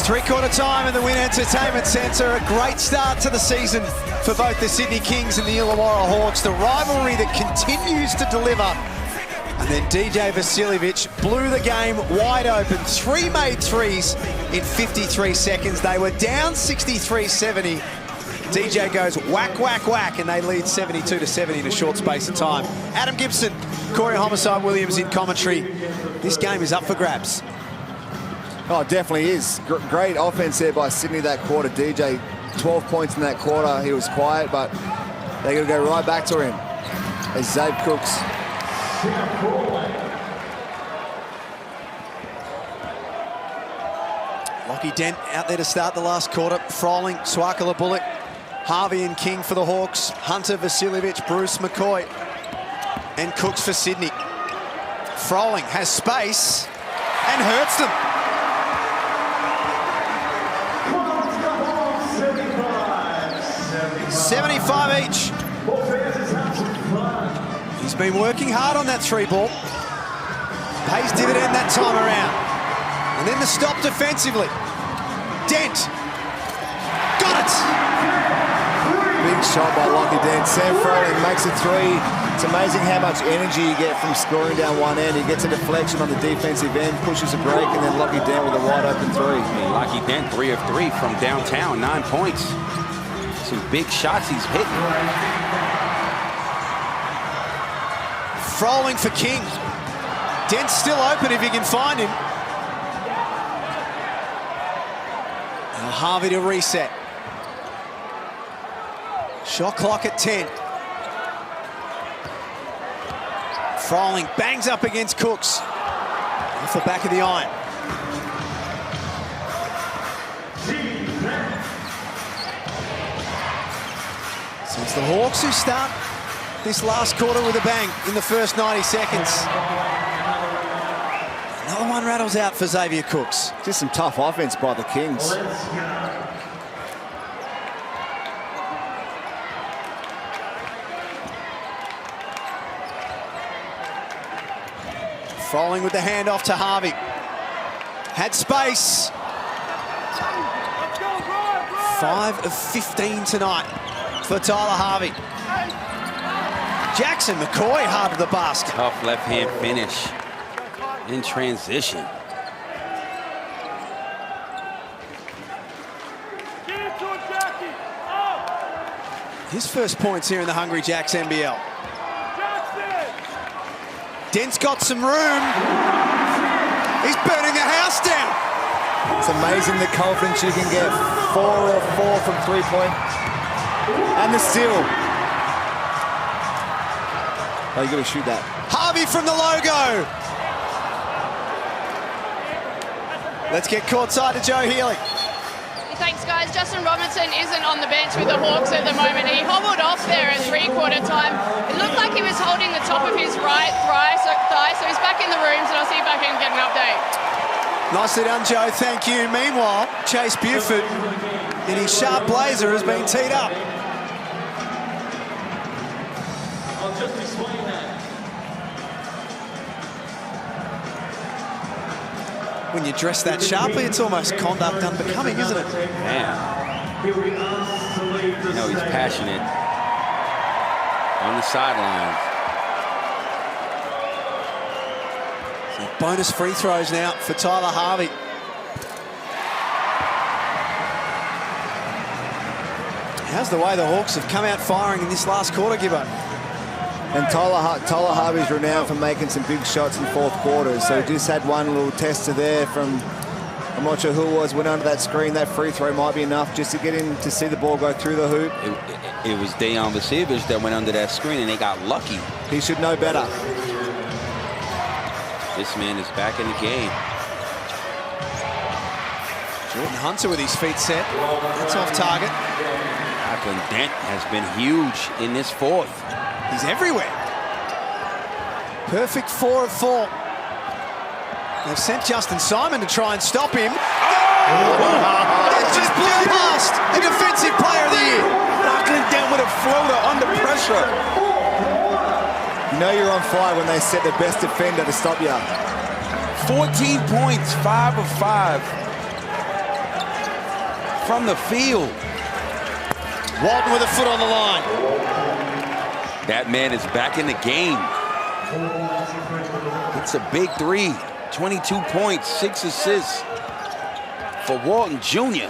Three-quarter time in the Wynn Entertainment Centre. A great start to the season for both the Sydney Kings and the Illawarra Hawks. The rivalry that continues to deliver. And then DJ Vasiljevic blew the game wide open. 3 made threes in 53 seconds. They were down 63-70. DJ goes whack, whack, whack, and they lead 72-70 in a short space of time. Adam Gibson, Corey Homicide Williams in commentary. This game is up for grabs. Oh, it definitely is. Great offense there by Sydney that quarter. DJ, 12 points in that quarter. He was quiet, but they're going to go right back to him. As Zabe Cooks. Lockie Dent out there to start the last quarter. Froling, Swakala Bullock, Harvey and King for the Hawks. Hunter, Vasiljevic, Bruce, McCoy, and Cooks for Sydney. Froling has space and hurts them. 75 each. He's been working hard on that three ball. Pays dividend that time around. And then the stop defensively. Dent. Got it. Big shot by Lockie Dent. Sam Froling makes a three. It's amazing how much energy you get from scoring down one end. He gets a deflection on the defensive end, pushes a break, and then Lockie Dent with a wide open three. Lockie Dent 3 of 3 from downtown, 9 points. Some big shots he's hitting. Froling for King. Dent's still open if he can find him. Now Harvey to reset. Shot clock at 10. Froling bangs up against Cooks. Off the back of the iron. So it's the Hawks who start this last quarter with a bang in the first 90 seconds. Another one rattles out for Xavier Cooks. Just some tough offense by the Kings. Froling with the handoff to Harvey. Had space. 5 of 15 tonight for Tyler Harvey. Jackson McCoy hard to the basket. Tough left-hand finish in transition. His first points here in the Hungry Jacks NBL. Dent's got some room. He's burning the house down. It's amazing the confidence you can get. 4 of 4 from three-point. And the steal. Oh, you got to shoot that. Harvey from the logo. Let's get courtside to Joe Healy. Thanks, guys. Justin Robinson isn't on the bench with the Hawks at the moment. He hobbled off there at three-quarter time. It looked like he was holding the top of his right thigh, so he's back in the rooms, and I'll see if I can get an update. Nicely done, Joe. Thank you. Meanwhile, Chase Buford in his sharp blazer has been teed up. I'll just explain that. When you dress that sharply, it's almost conduct unbecoming, isn't it? Man. You know, he's passionate on the sidelines. So bonus free throws now for Tyler Harvey. How's the way the Hawks have come out firing in this last quarter, Gibbo? And Tyler Harvey's renowned for making some big shots in fourth quarters. So he just had one little tester there from, I'm not sure who it was, went under that screen. That free throw might be enough just to get him to see the ball go through the hoop. It was Dejan Vasiljevic that went under that screen, and they got lucky. He should know better. This man is back in the game. Jordan Hunter with his feet set. That's off target. Lachlan Dent has been huge in this fourth. He's everywhere. Perfect 4 of 4. They've sent Justin Simon to try and stop him. That just blew past the defensive player of the year. Lachlan Dent with a floater under pressure. You know you're on fire when they set the best defender to stop you. 14 points, 5 of 5. from the field. Walton with a foot on the line. That man is back in the game. It's a big three. 22 points, 6 assists for Walton Jr.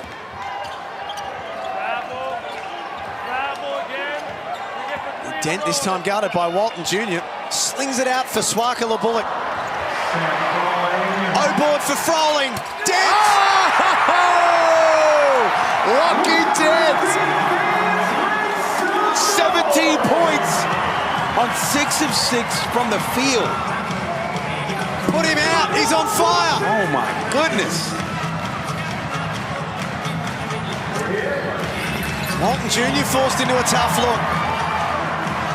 Dent this time guarded by Walton Jr. Slings it out for Swaka Bullock. O-board for Froling. Dent! Oh! Lucky Dent! 17 points on 6 of 6 from the field. Put him out, he's on fire. Oh my goodness. Walton Jr. forced into a tough look.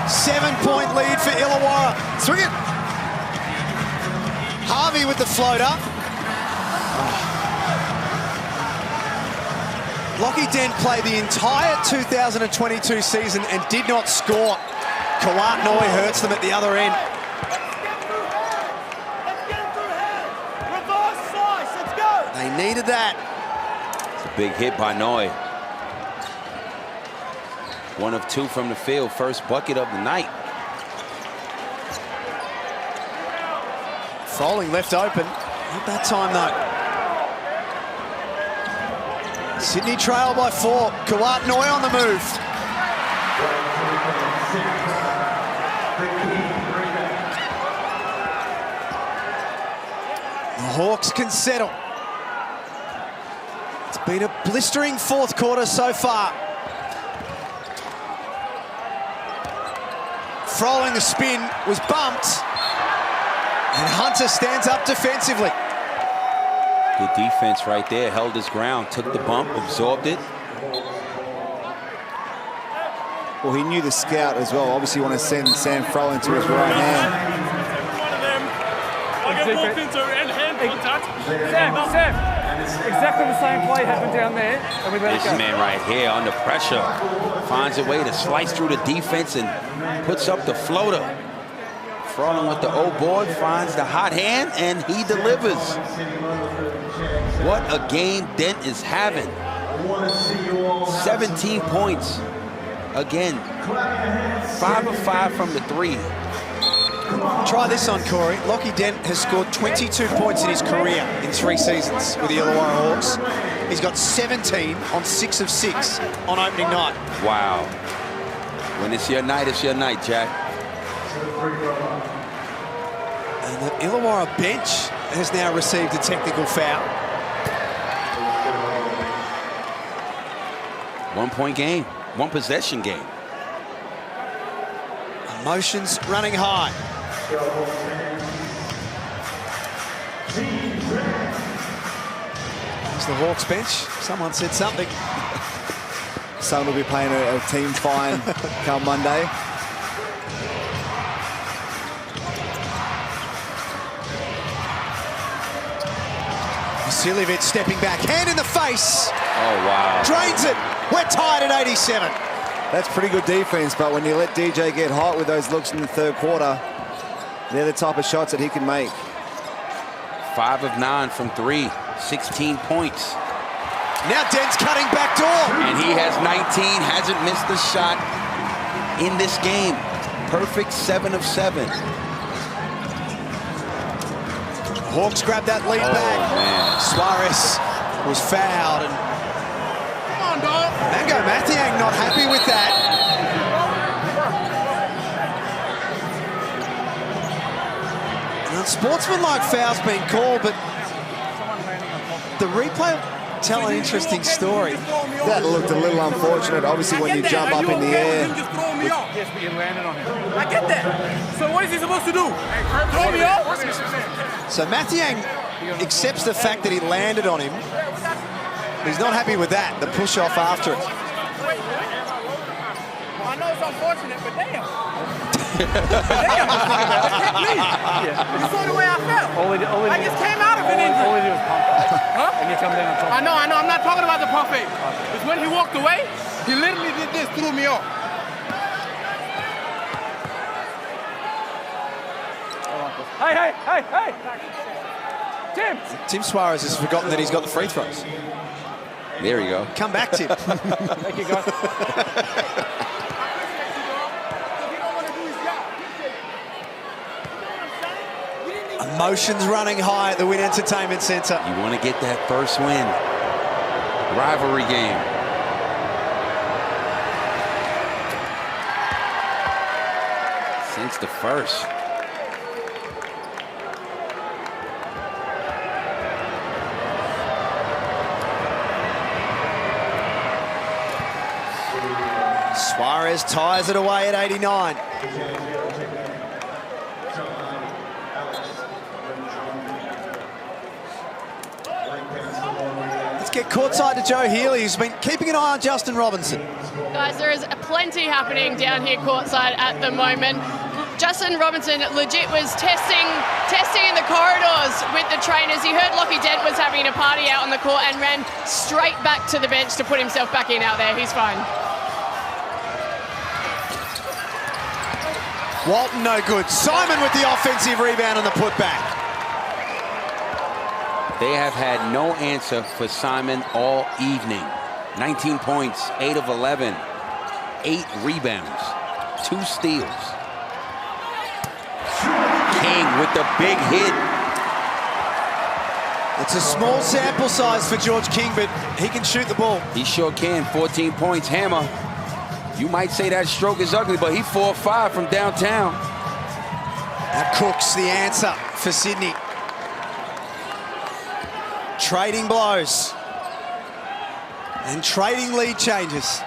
7-point lead for Illawarra. Swing it. Harvey with the floater. Lockie Dent played the entire 2022 season and did not score. Kawat Noi hurts them at the other end. They needed that. It's a big hit by Noi. 1 of 2 from the field. First bucket of the night. Froling left open. Not that time though. Sydney trail by 4. Kawat Noi on the move. The Hawks can settle. It's been a blistering 4th quarter so far. Froling the spin was bumped. And Hunter stands up defensively. Good defense right there. Held his ground, took the bump, absorbed it. Well, he knew the scout as well. Obviously, want to send Sam Froling to his right hand. Sam, exactly the same play happened down there, and we let This it go. man right here under pressure finds a way to slice through the defense and puts up the floater. Froling with the O-board, finds the hot hand, and he delivers. What a game Dent is having. 17 points. Again, 5 of 5 from the 3. Try this on, Corey. Lockie Dent has scored 22 points in his career in 3 seasons with the Illawarra Hawks. He's got 17 on 6 of 6 on opening night. Wow. When it's your night, Jack. And the Illawarra bench has now received a technical foul. 1-point game, 1 possession game. Emotions running high. There's the Hawks bench. Someone said something. Someone will be paying a team fine come Monday. Vasiljevic stepping back, hand in the face. Oh, wow. Drains it. We're tied at 87. That's pretty good defense, but when you let DJ get hot with those looks in the 3rd quarter, they're the type of shots that he can make. 5 of 9 from 3, 16 points. Now Dent's cutting back door. And he has 19, hasn't missed a shot in this game. Perfect 7 of 7. Hawks grab that lead back. Man. Suarez was fouled. And come on, dog. Mango Mathiang not happy with that. An unsportsmanlike foul's been called, but the replay will tell an interesting story. That looked a little unfortunate. Obviously, when you jump up in the air. Yes, but you landed on him. I get that. So what is he supposed to do? Throw me off? So Mathiang accepts the fact that he landed on him. He's not happy with that, the push off after it. Well, I know it's unfortunate, but damn. You saw the way I felt. I just came out of an injury. All he did was pump. Huh? And you come down and pump. I know. I'm not talking about the pump fake. It's when he walked away, he literally did this, threw me off. Hey! Tim! Tim Suarez has forgotten that he's got the free throws. There you go. Come back, Tim. Thank you, guys. Emotions running high at the Win Entertainment Centre. You want to get that first win. Rivalry game. Since the first. Suarez ties it away at 89. Let's get courtside to Joe Healy, who's been keeping an eye on Justin Robinson. Guys, there is plenty happening down here courtside at the moment. Justin Robinson legit was testing in the corridors with the trainers. He heard Lockie Dent was having a party out on the court and ran straight back to the bench to put himself back in out there. He's fine. Walton no good. Simon with the offensive rebound and the putback. They have had no answer for Simon all evening. 19 points, 8 of 11, 8 rebounds, 2 steals. King with the big hit. It's a small sample size for George King, but he can shoot the ball. He sure can. 14 points, hammer. You might say that stroke is ugly, but he 4-5 from downtown. Now Cook's the answer for Sydney. Trading blows. And trading lead changes.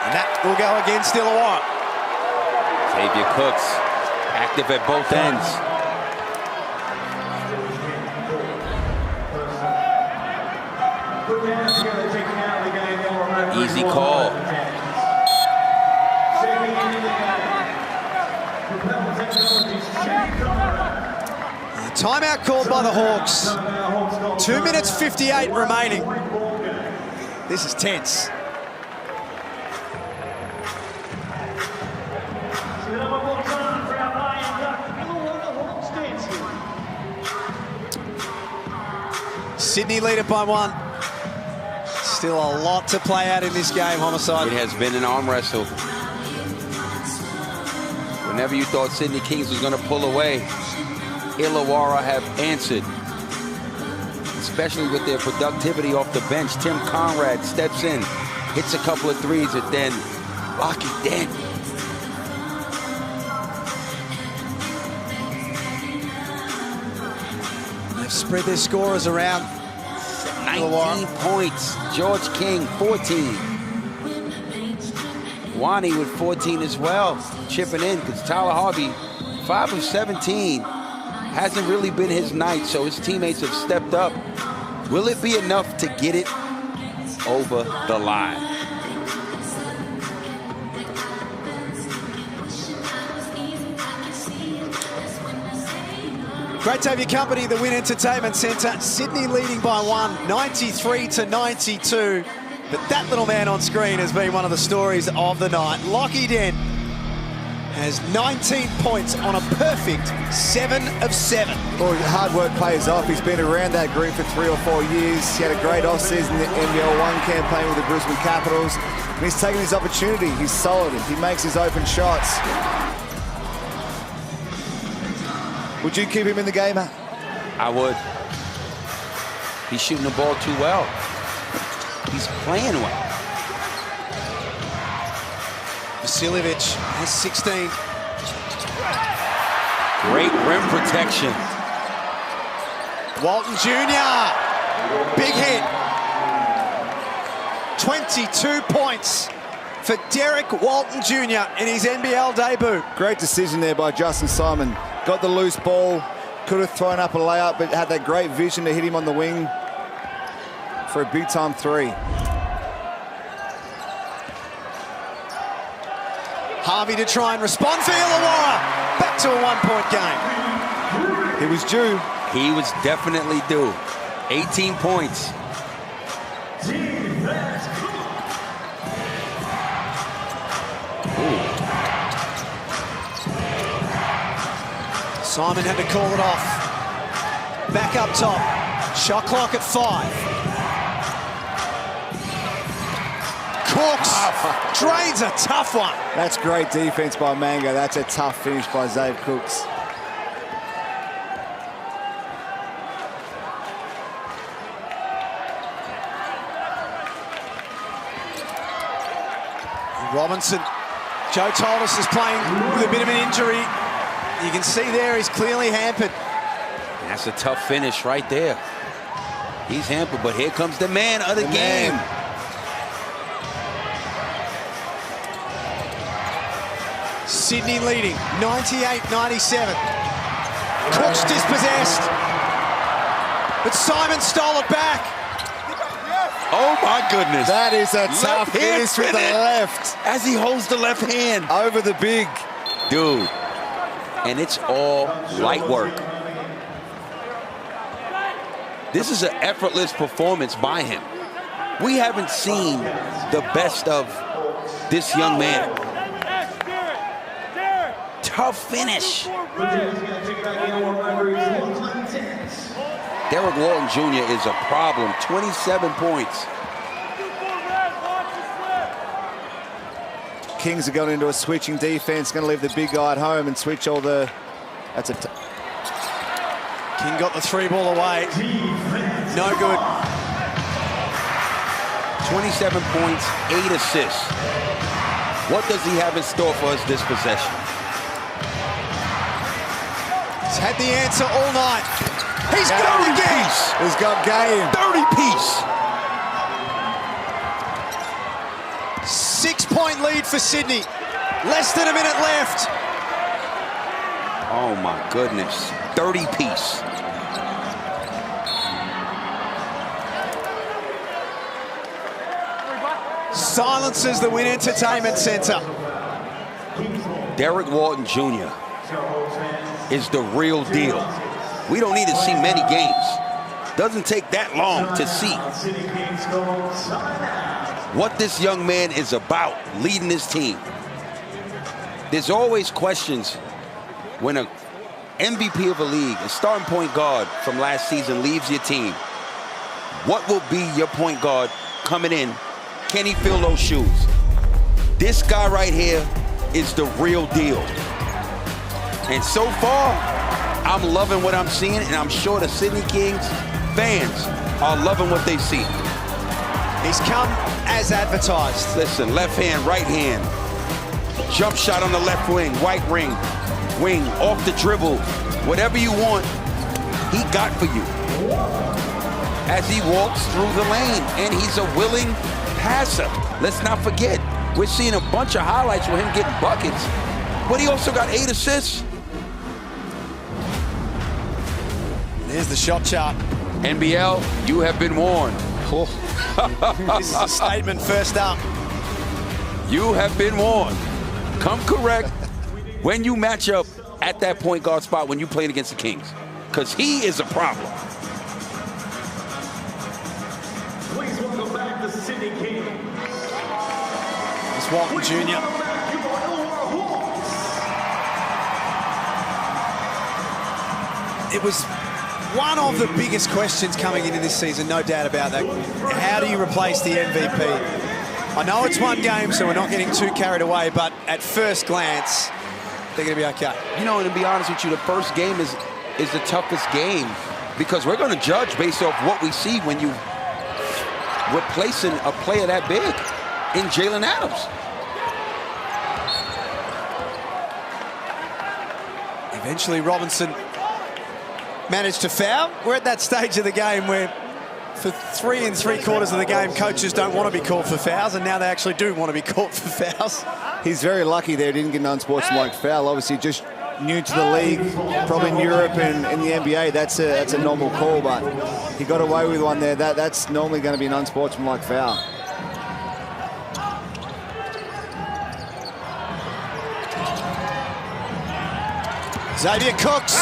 And that will go against Illawarra. Xavier Cooks, active at both ends. Easy call. Timeout called by the Hawks. 2 minutes 58 remaining. This is tense. Sydney lead it by 1. Still a lot to play out in this game, Homicide. It has been an arm wrestle. Whenever you thought Sydney Kings was going to pull away, Illawarra have answered, especially with their productivity off the bench. Tim Conrad steps in, hits a couple of threes, and then Lockie Dent. They've spread their scorers around. 19 points. George King, 14. Wani with 14 as well, chipping in, because Tyler Harvey, 5 of 17. Hasn't really been his night, so his teammates have stepped up. Will it be enough to get it over the line? Great to have your company at the Win Entertainment Centre. Sydney leading by 1, 93-92. But that little man on screen has been one of the stories of the night. Lockie Dent has 19 points on a perfect 7 of 7. Well, hard work pays off. He's been around that group for 3 or 4 years. He had a great off-season in the NBL1 campaign with the Brisbane Capitals. And he's taken his opportunity. He's solid. He makes his open shots. Would you keep him in the game? I would. He's shooting the ball too well. He's playing well. Vasiljevic has 16. Great rim protection. Walton Jr. Big hit. 22 points for Derek Walton Jr. in his NBL debut. Great decision there by Justin Simon. Got the loose ball, could have thrown up a layup, but had that great vision to hit him on the wing for a big-time 3. Harvey to try and respond for Illawarra. Back to a 1-point game. He was due. He was definitely due. 18 points. Ooh. Simon had to call it off. Back up top. Shot clock at 5. Cooks drains a tough one. That's great defense by Mango. That's a tough finish by Zave Cooks. Robinson, Joe told us, is playing with a bit of an injury. You can see there he's clearly hampered. That's a tough finish right there. He's hampered, but here comes the man of the game. Sydney leading, 98-97. Cooks dispossessed, but Simon stole it back. Oh my goodness. That is a tough finish with the left. As he holds the left hand. Over the big. Dude. And it's all light work. This is an effortless performance by him. We haven't seen the best of this young man. Tough finish. Derek Walton Jr. is a problem. 27 points. Kings are going into a switching defense, going to leave the big guy at home and switch all the... That's a... King got the 3 ball away. No good. 27 points, 8 assists. What does he have in store for us this possession? He's had the answer all night. He's got it again. He's got game. 30-piece. 6-point lead for Sydney. Less than a minute left. Oh my goodness. 30-piece. Silences the Win Entertainment Centre. Derek Walton Jr. is the real deal. We don't need to see many games. Doesn't take that long to see what this young man is about, leading his team. There's always questions when an MVP of a league, a starting point guard from last season leaves your team. What will be your point guard coming in? Can he fill those shoes? This guy right here is the real deal. And so far, I'm loving what I'm seeing, and I'm sure the Sydney Kings fans are loving what they see. He's come as advertised. Listen, left hand, right hand. Jump shot on the left wing, right wing, off the dribble. Whatever you want, he got for you. As he walks through the lane, and he's a willing passer. Let's not forget, we're seeing a bunch of highlights with him getting buckets, but he also got 8 assists. There's the shot chart. NBL, you have been warned. This is a statement first up. You have been warned. Come correct when you match up at that point guard spot when you played against the Kings, because he is a problem. Please welcome back the Sydney Kings. It's Walton Jr. It was one of the biggest questions coming into this season, no doubt about that. How do you replace the MVP? I know it's one game, so we're not getting too carried away, but at first glance, they're going to be okay. You know, and to be honest with you, the first game is the toughest game, because we're going to judge based off what we see when you replacing a player that big in Jalen Adams. Eventually, Robinson managed to foul. We're at that stage of the game where for 3 3/4 of the game, coaches don't want to be called for fouls, and now they actually do want to be called for fouls. He's very lucky there, didn't get an unsportsmanlike foul. Obviously, just new to the league, probably in Europe and in the NBA, that's a normal call, but he got away with one there. That's normally going to be an unsportsmanlike foul. Xavier Cooks,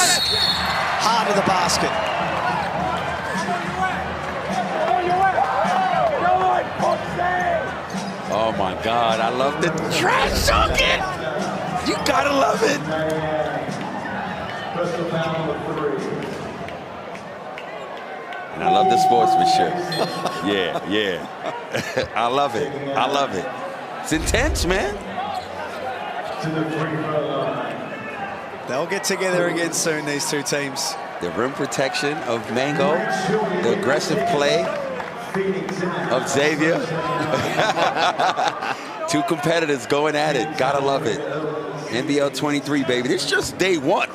hard to the basket. Oh my God, I love the trash talking. You gotta love it. And I love the sportsmanship. Yeah. I love it. I love it. It's intense, man. They'll get together again soon, these two teams. The rim protection of Mango, the aggressive play of Xavier. Two competitors going at it. Gotta love it. NBL23, baby. It's just day one.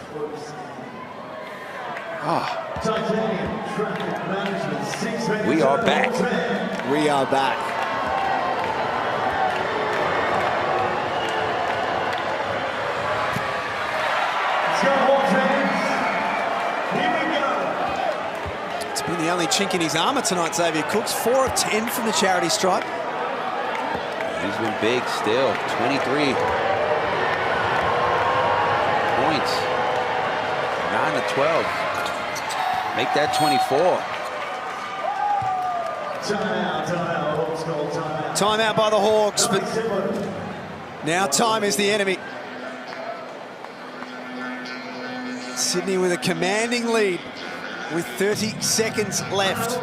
We are back. We are back. It's been the only chink in his armor tonight, Xavier Cooks. 4 of 10 from the charity stripe. He's been big still. 23 points. 9 to 12. Make that 24. Timeout by the Hawks, but now time is the enemy. Sydney with a commanding lead with 30 seconds left.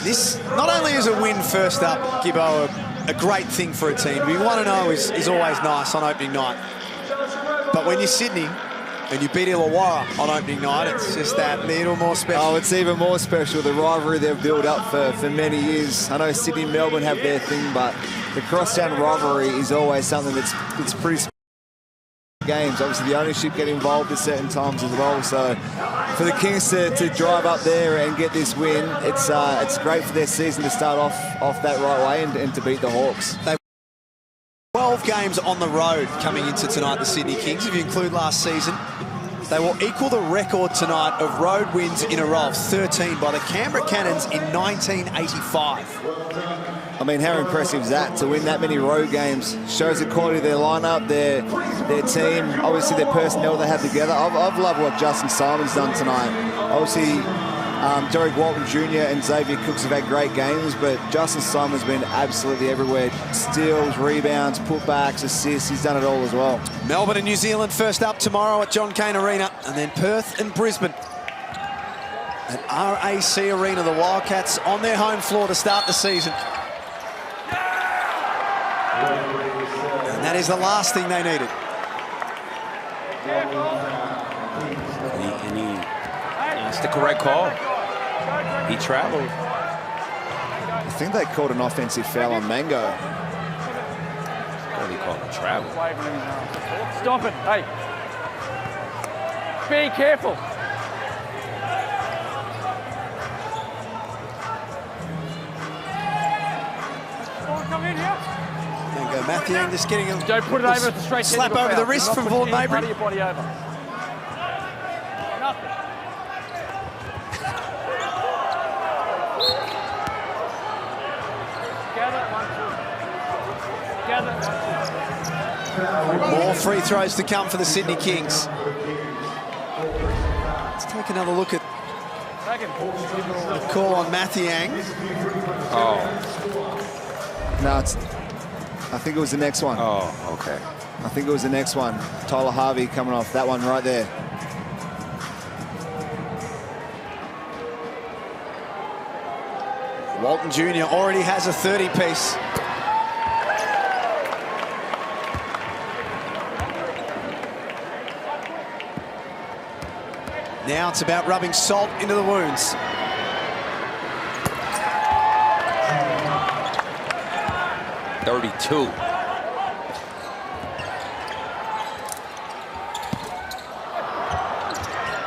This not only is a win first up, Gibbo, a great thing for a team. To be 1-0 is always nice on opening night. But when you're Sydney and you beat Illawarra on opening night, it's just that little more special. Oh, it's even more special. The rivalry they've built up for many years. I know Sydney and Melbourne have their thing, but the crosstown rivalry is always something that's pretty special. Games. Obviously, the ownership get involved at certain times as well. So for the Kings to drive up there and get this win, it's great for their season to start off that right way and to beat the Hawks. 12 games on the road coming into tonight, the Sydney Kings. If you include last season, they will equal the record tonight of road wins in a row of 13 by the Canberra Cannons in 1985. I mean, how impressive is that, to win that many road games? Shows the quality of their lineup, their team, obviously their personnel they have together. I've loved what Justin Simon's done tonight. Obviously, Derek Walton Jr. and Xavier Cooks have had great games, but Justin Simon's been absolutely everywhere. Steals, rebounds, putbacks, assists, he's done it all as well. Melbourne and New Zealand first up tomorrow at John Cain Arena, and then Perth and Brisbane at RAC Arena. The Wildcats on their home floor to start the season. And that is the last thing they needed. That's the correct call. He traveled. I think they called an offensive foul on Mango. What do you call it? Travel. Stop it. Hey. Be careful. Come in here. There you go, Matthew, just getting a don't put it over the straight slap over the wrist from Vaughan Mabry. Your body over. Nothing. More free throws to come for the Sydney Kings. Let's take another look at the call on Mathiang. Oh. No, I think it was the next one. Oh, okay. I think it was the next one. Tyler Harvey coming off that one right there. Walton Jr. already has a 30-piece. Now it's about rubbing salt into the wounds.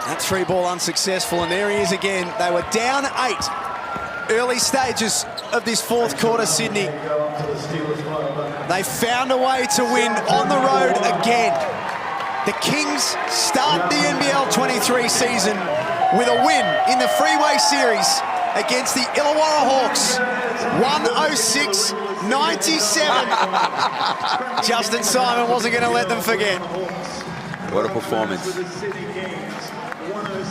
That three ball unsuccessful, and there he is again. They were down 8. Early stages of this fourth quarter, Sydney. They found a way to win on the road again. The Kings start the NBL23 season with a win in the Freeway Series against the Illawarra Hawks. 106-97. Justin Simon wasn't going to let them forget. What a performance.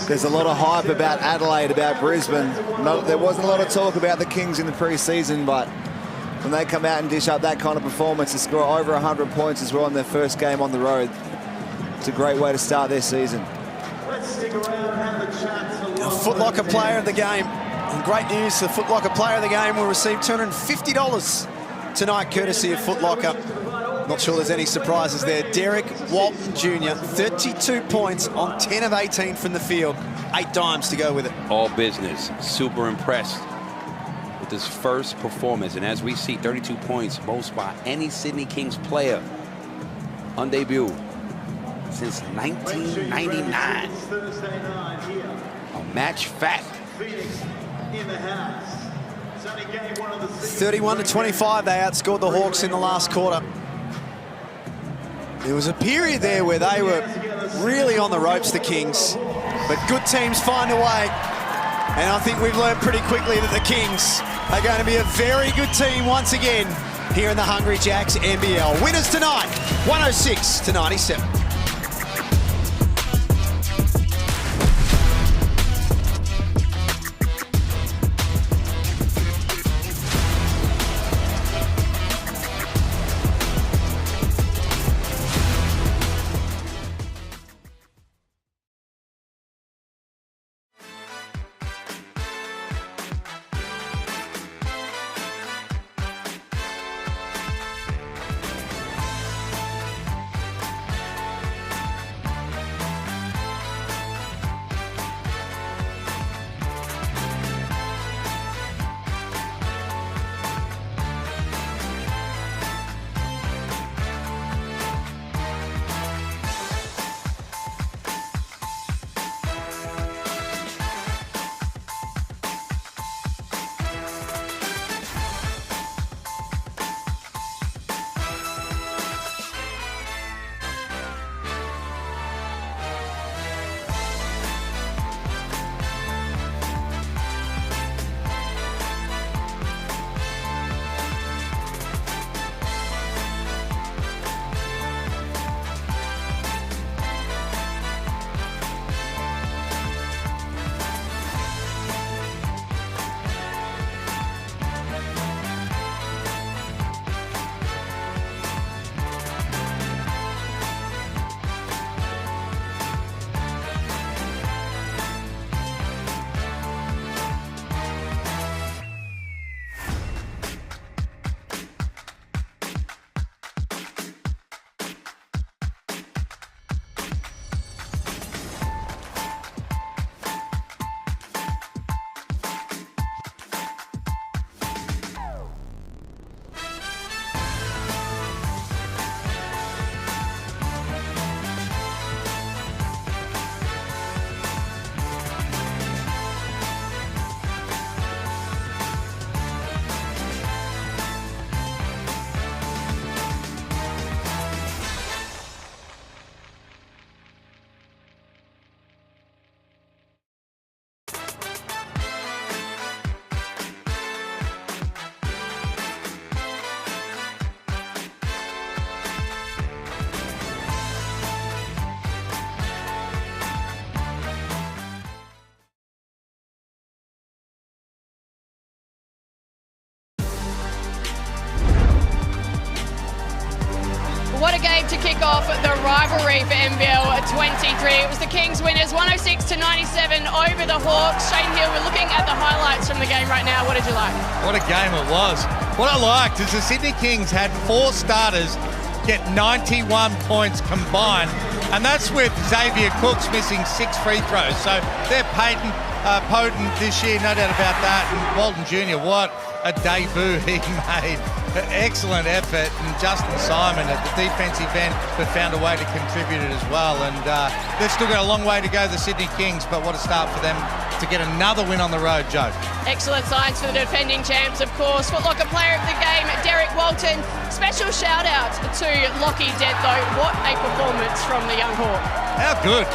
There's a lot of hype about Adelaide, about Brisbane. No, there wasn't a lot of talk about the Kings in the pre-season, but when they come out and dish up that kind of performance and score over 100 points as well in their first game on the road, It's a great way to start their season. Foot Locker player of the game. And great news, the Foot Locker player of the game will receive $250 tonight, courtesy of Foot Locker. Not sure there's any surprises there. Derek Walton Jr., 32 points on 10 of 18 from the field. 8 dimes to go with it. All business. Super impressed with his first performance. And as we see, 32 points, most by any Sydney Kings player on debut since 1999. A match fact. 31-25, they outscored the Hawks in the last quarter. There was a period there where they were really on the ropes, the Kings, but good teams find a way. And I think we've learned pretty quickly that the Kings are going to be a very good team once again here in the Hungry Jacks NBL. Winners tonight, 106-97. What a game to kick off the rivalry for NBL23. It was the Kings winners, 106-97 over the Hawks. Shane Hill, we're looking at the highlights from the game right now. What did you like? What a game it was. What I liked is the Sydney Kings had 4 starters get 91 points combined, and that's with Xavier Cooks missing 6 free throws. So they're potent this year, no doubt about that. And Walton Jr., what a debut he made. Excellent effort, and Justin Simon at the defensive end, but found a way to contribute it as well. And they've still got a long way to go, the Sydney Kings, but what a start for them to get another win on the road, Joe. Excellent signs for the defending champs, of course. Foot Locker player of the game, Derek Walton. Special shout out to Lockie Dent, though. What a performance from the young Hawk. How good.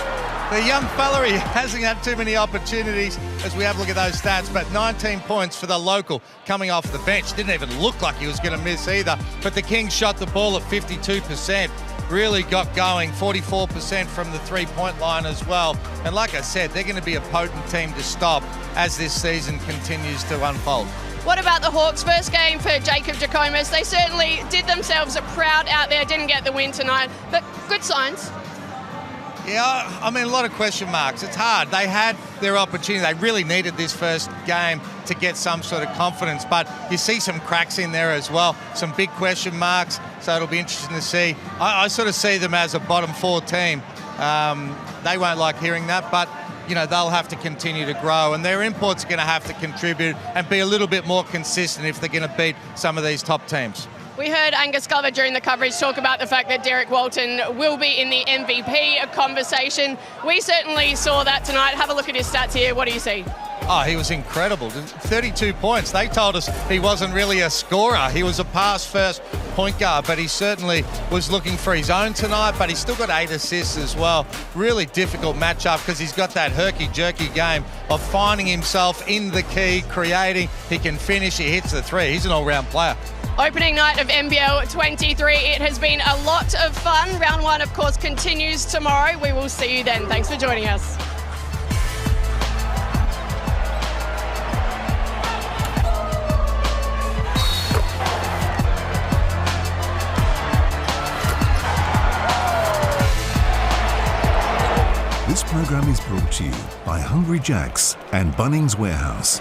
The young fella, he hasn't had too many opportunities as we have a look at those stats, but 19 points for the local coming off the bench. Didn't even look like he was going to miss either, but the Kings shot the ball at 52%. Really got going, 44% from the three-point line as well. And like I said, they're going to be a potent team to stop as this season continues to unfold. What about the Hawks? First game for Jacob Jacomas. They certainly did themselves proud out there, didn't get the win tonight, but good signs. Yeah, I mean, a lot of question marks. It's hard. They had their opportunity. They really needed this first game to get some sort of confidence, but you see some cracks in there as well, some big question marks, so it'll be interesting to see. I sort of see them as a bottom 4 team. They won't like hearing that, but you know, they'll have to continue to grow, and their imports are going to have to contribute and be a little bit more consistent if they're going to beat some of these top teams. We heard Angus Glover during the coverage talk about the fact that Derek Walton will be in the MVP conversation. We certainly saw that tonight. Have a look at his stats here. What do you see? Oh, he was incredible. 32 points. They told us he wasn't really a scorer. He was a pass-first point guard, but he certainly was looking for his own tonight, but he's still got 8 assists as well. Really difficult matchup because he's got that herky-jerky game of finding himself in the key, creating. He can finish. He hits the 3. He's an all-round player. Opening night of NBL23. It has been a lot of fun. Round 1, of course, continues tomorrow. We will see you then. Thanks for joining us. This program is brought to you by Hungry Jack's and Bunnings Warehouse.